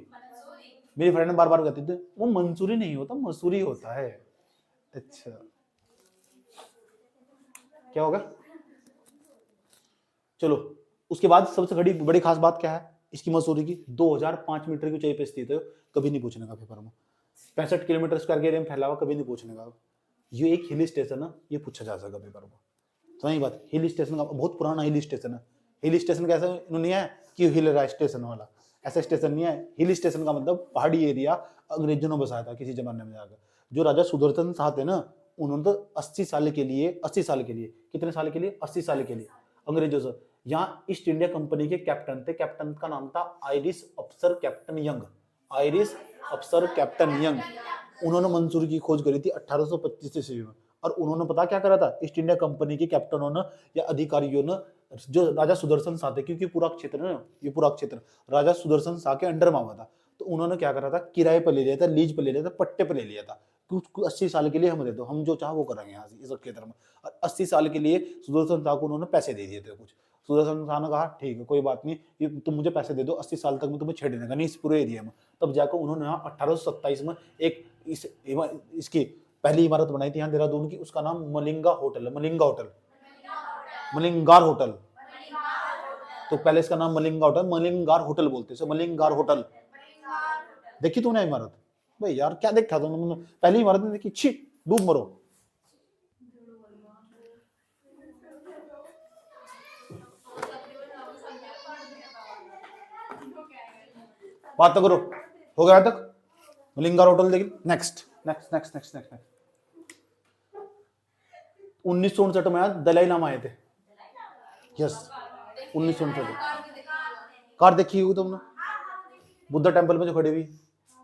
मेरी फ्रेंड बार बार कहती थी वो मंसूरी नहीं होता, मसूरी होता है। अच्छा, क्या होगा? चलो, उसके बाद सबसे बड़ी खास बात क्या है इसकी मसूरी की? 2005 मीटर की ऊंचाई पे स्थित है, कभी नहीं पूछने का पेपर में। 65 किलोमीटर स्क्वायर एरिया में फैला हुआ, कभी नहीं पूछने का। ये एक हिल स्टेशन है, ये पूछा जा सकता पेपर में। सही बात, हिल स्टेशन का बहुत पुराना हिल स्टेशन है। हिल स्टेशन कैसे नहीं है कि हिल रहा स्टेशन वाला, ऐसा स्टेशन नहीं है। हिल स्टेशन का मतलब पहाड़ी एरिया अंग्रेजों ने बसाया था किसी जमाने में जाकर। जो राजा सुदर्शन शाह थे ना, उन्होंने तो 80 साल के लिए कितने साल के लिए? 80 साल के लिए अंग्रेजों से यहाँ ईस्ट इंडिया कंपनी के कैप्टन थे। कैप्टन का नाम था आयरिश अफसर कैप्टन यंग, आयरिश अफसर कैप्टन यंग। उन्होंने मंसूरी की खोज करी थी 1825 ईस्वी में। और उन्होंने पता क्या करा था? ईस्ट इंडिया कंपनी के कैप्टनों ने या अधिकारियों ने, जो राजा सुदर्शन शाह थे, क्योंकि पूरा क्षेत्र ना, ये पूरा क्षेत्र राजा सुदर्शन शाह के अंडर में हुआ था, तो उन्होंने क्या करा था? किराए पर ले लिया था, लीज पर ले लिया था, पट्टे पर ले लिया था। 80 साल के लिए हम दे दो, हम जो चाह वो करेंगे यहाँ से इस क्षेत्र में। और 80 साल के लिए सुदर्शन शाह को उन्होंने पैसे दे दिए थे कुछ। सुदर्शन शाह ने कहा ठीक है कोई बात नहीं, ये तुम मुझे पैसे दे दो, 80 साल तक मैं तुम्हें छेड़ने का नहीं इस पूरे एरिया में। तब जाकर उन्होंने यहाँ 1827 में एक इसकी पहली इमारत बनाई थी यहाँ देहरादून की, उसका नाम मलिंगा होटल है। मलिंगार होटल। तो पहले इसका नाम मलिंगा होटल, मलिंगार होटल बोलते हैं, मलिंगार होटल। देखी तूने इमारत? भाई यार क्या देखा तुमने? पहली इमारत में देखी, छी डूब मरो। बात तो करो, हो गया तक मलिंगार होटल देखी। नेक्स्ट 1959 में दलाई लामा आए थे। यस, 1959। कार देखी होगी तुमने, बुद्धा टेम्पल में जो खड़ी हुई।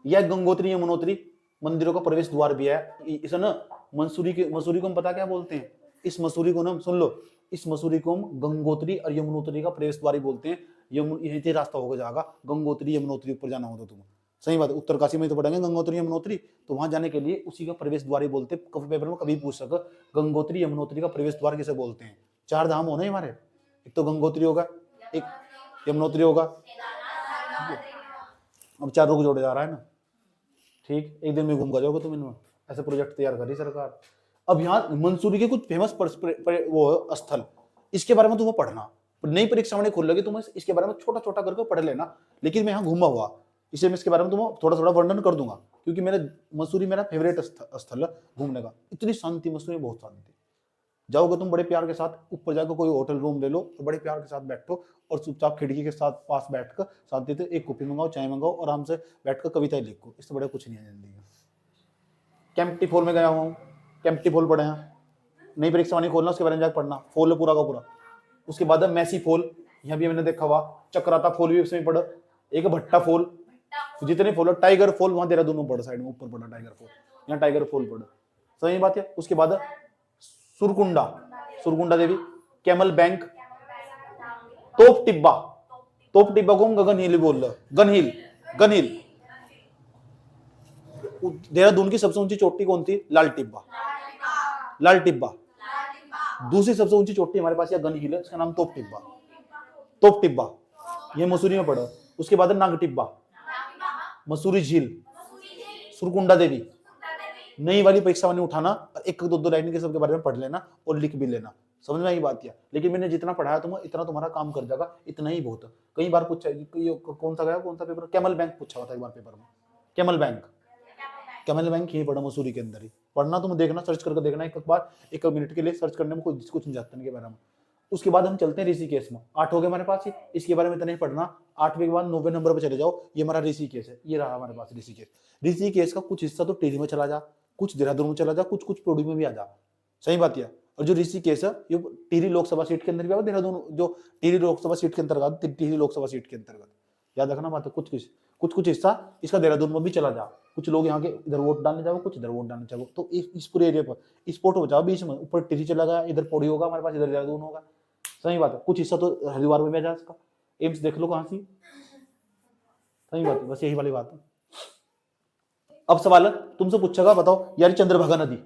यह गंगोत्री यमुनोत्री मंदिरों का प्रवेश द्वार भी है। इसे ना मसूरी को हम पता क्या बोलते हैं? इस मसूरी को ना सुन लो, इस मसूरी को हम गंगोत्री और यमुनोत्री का प्रवेश द्वार ही बोलते हैं। यहीं से रास्ता होकर जाएगा गंगोत्री यमुनोत्री ऊपर जाना हो तो तुम। सही बात है, उत्तरकाशी में तो पढ़ेंगे गंगोत्री यमुनोत्री, तो वहां जाने के लिए उसी का प्रवेश द्वार ही बोलते हैं। पेपर में कभी पूछ सके गंगोत्री यमुनोत्री का प्रवेश द्वार किसे बोलते हैं? 4 धाम होना हमारे, एक तो गंगोत्री होगा, एक यमुनोत्री होगा, अब 4 रुक जोड़े जा रहा है ना। ठीक, एक दिन में घूम कर जाओगे तुम इनमें, ऐसे प्रोजेक्ट तैयार करी सरकार। अब यहाँ मंसूरी के कुछ फेमस वो स्थल, इसके बारे में तुम्हें पढ़ना, नई परीक्षा में खोल लगे तुम्हें इसके बारे में छोटा छोटा करके पढ़ लेना। लेकिन मैं यहाँ घूमा हुआ, इसलिए मैं इसके बारे में तुम्हें थोड़ा थोड़ा वर्णन कर दूंगा, क्योंकि मेरा मसूरी मेरा फेवरेट स्थल है घूमने का। इतनी शांति मसूरी, बहुत शांति। जाओगे तुम बड़े प्यार के साथ, ऊपर जाकर कोई होटल रूम ले लो और बड़े प्यार के साथ बैठो और चुपचाप खिड़की के साथ पास बैठकर शांति से एक कॉफी मंगाओ, चाय मंगाओ, आराम से बैठकर कविताएं लिखो। इससे बड़े कुछ नहीं है जिंदगी में। कैंपटी फॉल में गया हूँ, कैंपटी फॉल पढ़े हैं, नई परीक्षा वाणी खोलना, उसके बारे में जाकर पढ़ना। फॉल पूरा का पूरा। उसके बाद मैसी फॉल, यहाँ भी मैंने देखा हुआ। चक्राता फॉल भी उसमें पढ़ा, एक भट्टा फॉल, जितने फॉल, टाइगर फॉल वहां देहरादून में पड़ा, साइड में ऊपर पड़ा टाइगर फॉल, यहाँ टाइगर फॉल पड़ा। सही बात है। उसके बाद सुरकुंडा देवी, कैमल बैंक, तोप टिब्बा को हम गगन हिल बोल रहे, गन हिल। देहरादून की सबसे ऊंची चोटी कौन थी? लाल टिब्बा। दूसरी सबसे ऊंची चोटी हमारे पास या गन हिल है, इसका नाम तोप टिब्बा, ये मसूरी में पड़ा। उसके बाद नाग टिब्बा, मसूरी झील, सुरकुंडा देवी। नई वाली परीक्षा में उठाना और 1-2 लाइन के सबके बारे में पढ़ लेना और लिख भी लेना। समझ में आई बात? क्या लेकिन मैंने जितना पढ़ाया तुम्हें इतना तुम्हारा काम कर जाएगा, इतना ही बहुत है। कई बार पूछा, कौन सा पेपर? कैमल बैंक पूछा हुआ था एक बार पेपर में। कैमल बैंक यही पढ़ा मसूरी के अंदर ही। पढ़ना तुम, देखना, सर्च करके देखना एक बार, 1 मिनट के लिए सर्च करने में कुछ नहीं जाता इनके बारे में। उसके बाद हम चलते हैं ऋषिकेश में। 8 हो गए हमारे पास ही, इसके बारे में इतना ही पढ़ना। 8वें के बाद 9वें नंबर पर चले जाओ, ये हमारा ऋषिकेश है, ये रहा हमारे पास ऋषिकेश। ऋषिकेश का कुछ हिस्सा तो टिहरी में चला जा, कुछ देहरादून में चला जा, कुछ कुछ पौड़ी में भी आ जा, सही बात है। और जो ऋषिकेश है ये टिहरी लोकसभा सीट के अंदर भी आता, देहरादून जो टिहरी लोकसभा सीट के अंतर्गत, टिहरी लोकसभा सीट के अंतर्गत, याद रखना बात है। कुछ कुछ हिस्सा इसका देहरादून में भी चला जा, कुछ लोग यहाँ के इधर वोट डालने जाओ, कुछ इधर वोट डालने जाओ, तो इस पूरे एरिया पर स्पोर्ट हो जाओ बीच में। ऊपर टिहरी चला गया, इधर पौड़ी होगा हमारे पास, इधर देहरादून होगा, सही बात है। कुछ हिस्सा तो हरिद्वार में भी आ जा इसका, एम्स देख लो कहाँ सी, सही बात है, बस यही वाली बात है। अब सवाल है तुमसे पूछेगा, बताओ यार चंद्रभागा नदी,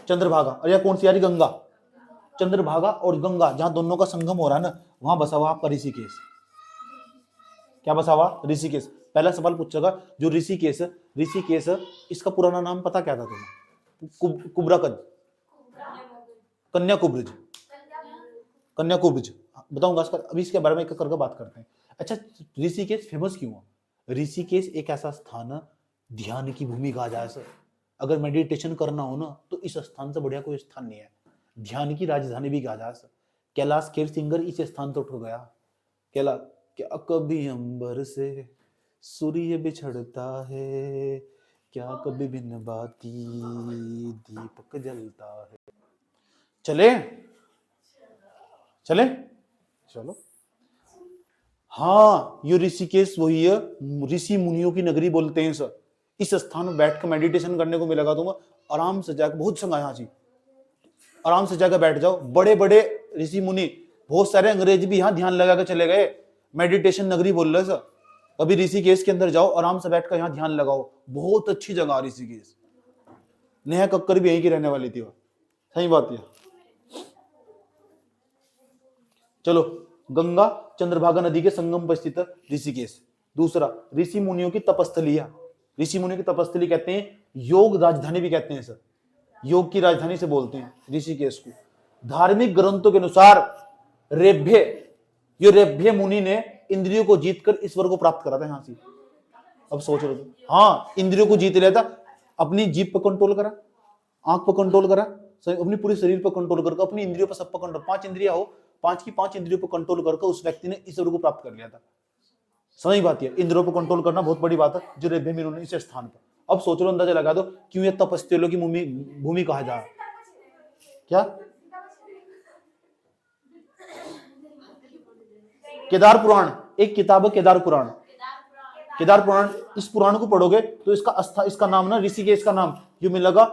चंद्रभागा, और यह कौन सी यारी, गंगा। चंद्रभागा और गंगा जहां दोनों का संगम हो रहा है ना, वहां बसा हुआ आपका ऋषिकेश। क्या बसा हुआ, ऋषिकेश। पहला सवाल पूछेगा जो ऋषिकेश, ऋषिकेश इसका पुराना नाम पता क्या था तुम्हें? कुब्राकंज, कन्याकुब्ज, कन्याकुब्ज बताऊंगा इसका, अभी इसके बारे में एक करके बात करते हैं। अच्छा ऋषिकेश फेमस क्यों है? ऋषिकेश एक ऐसा स्थान है, ध्यान की भूमि कहा जाए सर। अगर मेडिटेशन करना हो ना तो इस स्थान से बढ़िया कोई स्थान नहीं है, ध्यान की राजधानी भी कहा जाए सर। कैलाश खेर सिंगर इस स्थान तो उठ गया, क्या कभी अंबर से सूर्य बिछड़ता है, क्या कभी बिन बाती दीपक जलता है। चले चले चलो। हाँ ये ऋषिकेश वही है, ऋषि मुनियों की नगरी बोलते हैं सर। इस स्थान में बैठ कर मेडिटेशन करने को मिलेगा तुम्हें, आराम से जाकर, बहुत संग यहाँ जी, आराम से जाकर बैठ जाओ। बड़े बड़े ऋषि मुनि, बहुत सारे अंग्रेज भी यहाँ ध्यान लगा कर चले गए, मेडिटेशन नगरी बोल रहे सर। अभी ऋषिकेश के अंदर जाओ, आराम से बैठकर यहाँ ध्यान लगाओ, बहुत अच्छी जगह ऋषिकेश। नेहा कक्कर भी यहीं की रहने वाली थी वो, सही बात है। चलो गंगा चंद्रभागा नदी के संगम पर स्थित ऋषिकेश। दूसरा ऋषि मुनियों की तपस्थली है, ऋषि मुनियों की तपस्थली कहते हैं, योग राजधानी भी कहते हैं सर, योग की राजधानी से बोलते हैं ऋषिकेश को। धार्मिक ग्रंथों के अनुसार रेभ्य मुनि ने इंद्रियों को जीतकर ईश्वर को प्राप्त करा था यहाँ से। अब सोच रहे थे, हाँ इंद्रियों को जीत लिया था, अपनी जीभ पर कंट्रोल करा, आंख पर कंट्रोल करा, अपनी पूरे शरीर पर कंट्रोल करके, अपनी इंद्रियों पर सब पर कंट्रोल, 5 इंद्रियां हो, 5 की 5 इंद्रियों पर कंट्रोल करके उस व्यक्ति ने ईश्वर को प्राप्त कर लिया था। सही बात है, इंद्रियों पर कंट्रोल करना बहुत बड़ी बात है, जो रेभ्य मुनि ने इस स्थान पर। अब सोच लो, अंदाजा लगा दो क्यों ये तपस्वियों की भूमि कहा जा रहा है। क्या केदार पुराण, एक किताब है केदार पुराण। केदार पुराण, इस पुराण को पढ़ोगे तो इसका नाम ना, ऋषिकेश का नाम जो मिलेगा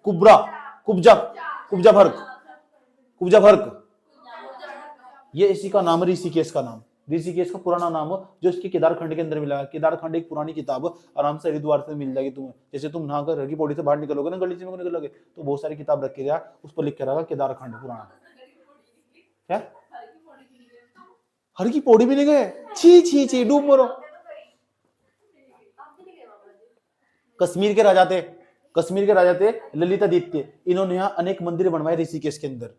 कुब्जा भर्क, ये इसी का नाम है, ऋषिकेश का नाम। ऋषिकेश का पुराना नाम है जो इसके केदारखंड के अंदर मिला है। केदारखंड एक पुरानी किताब है, आराम से हरिद्वार से मिल जाएगी तुम्हें। जैसे तुम नहाकर हर की पौड़ी से बाहर निकलोगे ना, गली से निकलोगे तो बहुत सारी किताब रखी है, उस पर लिख के रहेगा केदारखंड पुराना। क्या हर की पौड़ी भी नहीं गए? छी छी छी, डूब मरो। कश्मीर के राजा थे ललितादित्य, इन्होंने यहाँ अनेक मंदिर बनवाए ऋषिकेश के अंदर।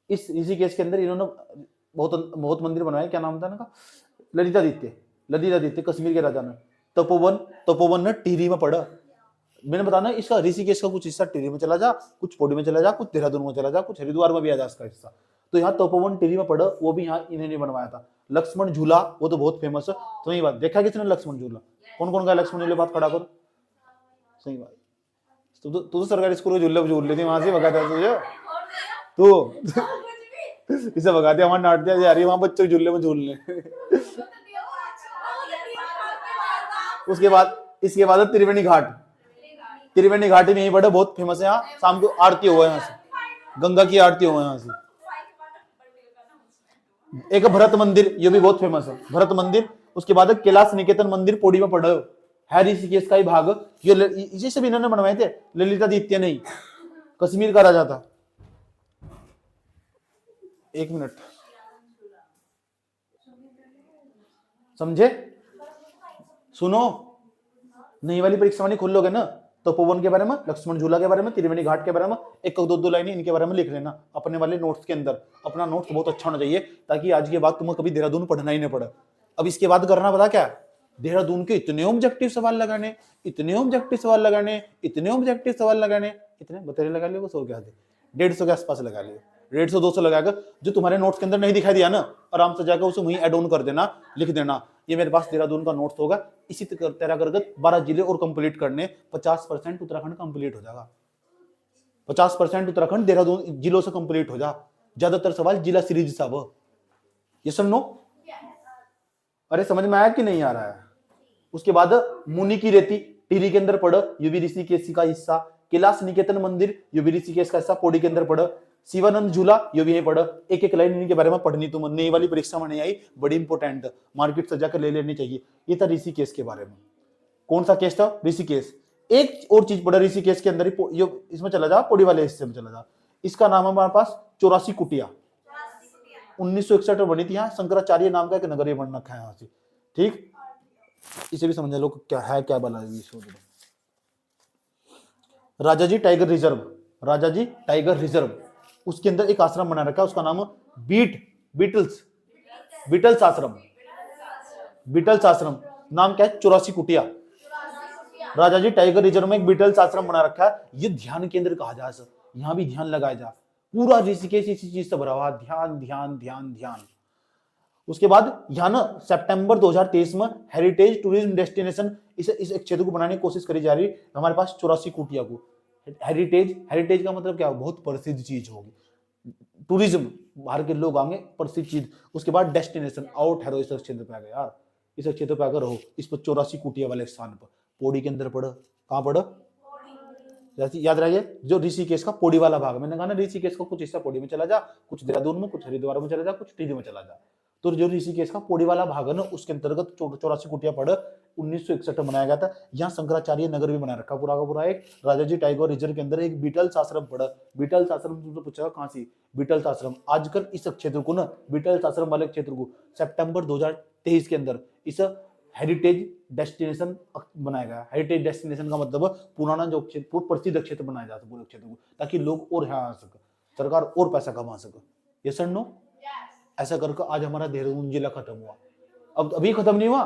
इस ऋषिकेश के अंदर इन्होंने बहुत मंदिर बनवाए। क्या नाम था इनका? ललितादित्य, कश्मीर के राजा ने। तपोवन ने टिहरी में पड़ा। मैंने बताना इसका ऋषिकेश का कुछ हिस्सा टिहरी में चला जा, कुछ पौड़ी में चला जा, कुछ देहरादून में चला जा, कुछ हरिद्वार में भी आ जा इसका हिस्सा। तो यहाँ तपोवन टिहरी में पड़ा, वो भी यहाँ इन्होंने बनवाया था। लक्ष्मण झूला वो तो बहुत फेमस है, तो ये बात देखा किसने? लक्ष्मण झूला। कौन कौन का लक्ष्मण झूले? बात खड़ा करो। सही बात, तू तो सरकारी स्कूल के झूले झूल लेती, वहां से भगा था तुझे, तो इसे भगा दिया, वहां डांट दिया जा रही है, वहां बच्चों के झूले में झूलने। इसके बाद त्रिवेणी घाट में यही पड़ा, बहुत फेमस है। यहाँ शाम को आरती हुआ यहाँ से, गंगा की आरती हुआ यहाँ से। एक भरत मंदिर, ये भी बहुत फेमस है, भरत मंदिर। उसके बाद कैलाश निकेतन मंदिर पौड़ी में पड़ा है, ऋषिकेश का ही भाग। ये सब इन्होंने बनवाए थे, ललितादित्य नहीं, कश्मीर का राजा था। एक मिनट समझे, सुनो, नई वाली परीक्षा वाली खोल लोगे ना, तपोवन के बारे में, लक्ष्मण झूला के बारे में, त्रिवेणी घाट के बारे में, एक दो लाइनें इनके बारे में लिख लेना अपने वाले नोट्स के अंदर। अपना नोट्स बहुत अच्छा होना चाहिए, ताकि आज के बाद तुम्हें कभी देहरादून पढ़ना ही नहीं पड़े। अब इसके बाद करना पता क्या? देहरादून के इतने ऑब्जेक्टिव सवाल लगाने, इतने बतेरे लगा लियो, 100 के आसपास लगा लियो, 150-200 लगाकर जो तुम्हारे नोट्स के अंदर नहीं दिखाई दिया ना, आराम से जाकर उसे वहीं ऐड ऑन कर देना, लिख देना ये मेरे पास देहरादून का नोट्स होगा। इसी तरह करके 12 जिले और कंप्लीट करने, 50% उत्तराखंड कंप्लीट हो जाएगा। 50% उत्तराखंड देहरादून जिलों से कंप्लीट हो जा। ज्यादातर सवाल जिला सीरीज साहब, ये सुन लो। अरे समझ में आया कि नहीं आ रहा है? उसके बाद मुनि की रेती टिहरी के अंदर पढ़, ये भी ऋषिकेश का हिस्सा। कैलाश निकेतन मंदिर, ये भी ऋषिकेश का हिस्सा, पौड़ी के अंदर पढ़। शिवानंद झूला, ये भी है पढ़। एक एक लाइन इनके बारे में पढ़नी, तुम नई वाली परीक्षा में नहीं आई, बड़ी इंपॉर्टेंट, मार्केट से जाकर ले लेनी चाहिए। ये था ऋषिकेश के बारे में। कौन सा केस था? ऋषिकेश। एक और चीज पढ़ा ऋषिकेश के अंदर ही, इसमें चला जा, पौड़ी वाले हिस्से में चला जा। इसका नाम है हमारे पास 84 कुटिया। 1961 में बनी थी। यहाँ शंकराचार्य नाम का एक नगर बन रखा है यहाँ से, ठीक। इसे भी समझ लो क्या है, क्या बना है। Rajaji tiger reserve, Rajaji tiger reserve, उसके अंदर एक आश्रम बना रखा है, उसका नाम बीटल्स आश्रम। बीटल्स आश्रम नाम क्या है? 84 कुटिया। राजाजी टाइगर रिजर्व में एक बीटल्स आश्रम बना रखा है। ये ध्यान केंद्र कहा जा सकता, यहाँ भी ध्यान लगाया जा। पूरा ऋषिकेश इसी चीज से भरा हुआ, ध्यान ध्यान ध्यान ध्यान। उसके बाद यहाँ ना सितंबर 2023 में हेरिटेज टूरिज्म डेस्टिनेशन इस क्षेत्र को बनाने की कोशिश करी जा रही है। हमारे पास 84 कुटिया को हेरिटेज का मतलब क्या? बहुत प्रसिद्ध चीज होगी, टूरिज्म, बाहर के लोग आएंगे, प्रसिद्ध चीज। उसके बाद डेस्टिनेशन, आओ ठहरो इस क्षेत्र पे आ गए यार, इस क्षेत्र पे आकर रहो, इस पर 84 कुटिया वाले स्थान पर। पौड़ी के अंदर पढ़, कहाँ पढ़? याद रहिए, जो ऋषिकेश का पौड़ी वाला भाग, मैंने कहा ना ऋषिकेश का कुछ हिस्सा पौड़ी में चला जा, कुछ देहरादून में, कुछ हरिद्वार में चला जा, कुछ टिहरी में चला जा। तो जो ऋषिकेश का पौड़ी वाला भाग है ना, उसके अंतर्गत 84 कुटिया पढ़ 1961 में बनाया गया था। यहाँ शंकराचार्य नगर भी बना रखा पूरा का पूरा। एक राजाजी टाइगर रिजर्व के अंदर एक बीटल्स आश्रम पढ़। बीटल्स आश्रम तुमसे पूछा कहाँ से? बीटल्स आश्रम। आजकल इस क्षेत्र को ना, बीटल्स आश्रम वाले क्षेत्र को सितंबर 2023 के अंदर इस हेरिटेज डेस्टिनेशन बनाया गया। हेरिटेज डेस्टिनेशन का मतलब पुराना जो क्षेत्र, प्रसिद्ध क्षेत्र बनाया जाता है पूरे क्षेत्र को, ताकि लोग और यहाँ आ सके, सरकार और पैसा कमा सके। ये सर नो, ऐसा करके आज हमारा देहरादून जिला खत्म हुआ। अब अभी खत्म नहीं हुआ,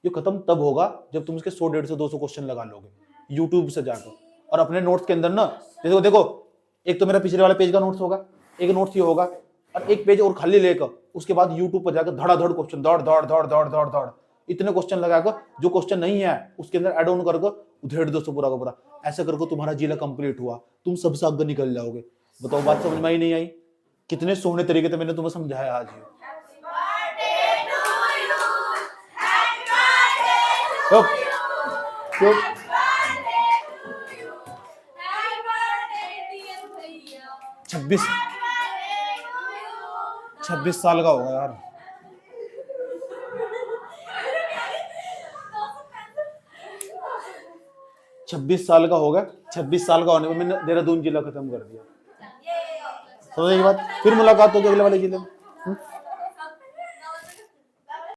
ये खत्म तब होगा जब तुम इसके 100, 150, 200 क्वेश्चन लगा लोगे यूट्यूब से जाकर। और अपने नोट्स के अंदर ना देखो, एक तो मेरा पिछले वाले पेज का नोट्स होगा, एक नोट्स ये होगा, और एक पेज और खाली लेकर उसके बाद यूट्यूब पर जाकर धड़ाधड़ क्वेश्चन, दौड़ दौड़ दौड़ दौड़ दौड़ दौड़ इतने क्वेश्चन लगाकर, जो क्वेश्चन नहीं है उसके अंदर एड ऑन करके 150-200 पूरा का पूरा। ऐसा करके तुम्हारा जिला कंप्लीट हुआ, तुम सबसे आगे निकल जाओगे। बताओ बात समझ में आई नहीं आई? कितने सोने तरीके से मैंने तुम्हें समझाया आज। चुप चुप। 26 साल का होगा यार। 26 साल का होगा। 26 साल का होने में मैंने देहरादून जिला खत्म कर दिया। समझ की बात? फिर मुलाकात होगी अगले वाले जिले में।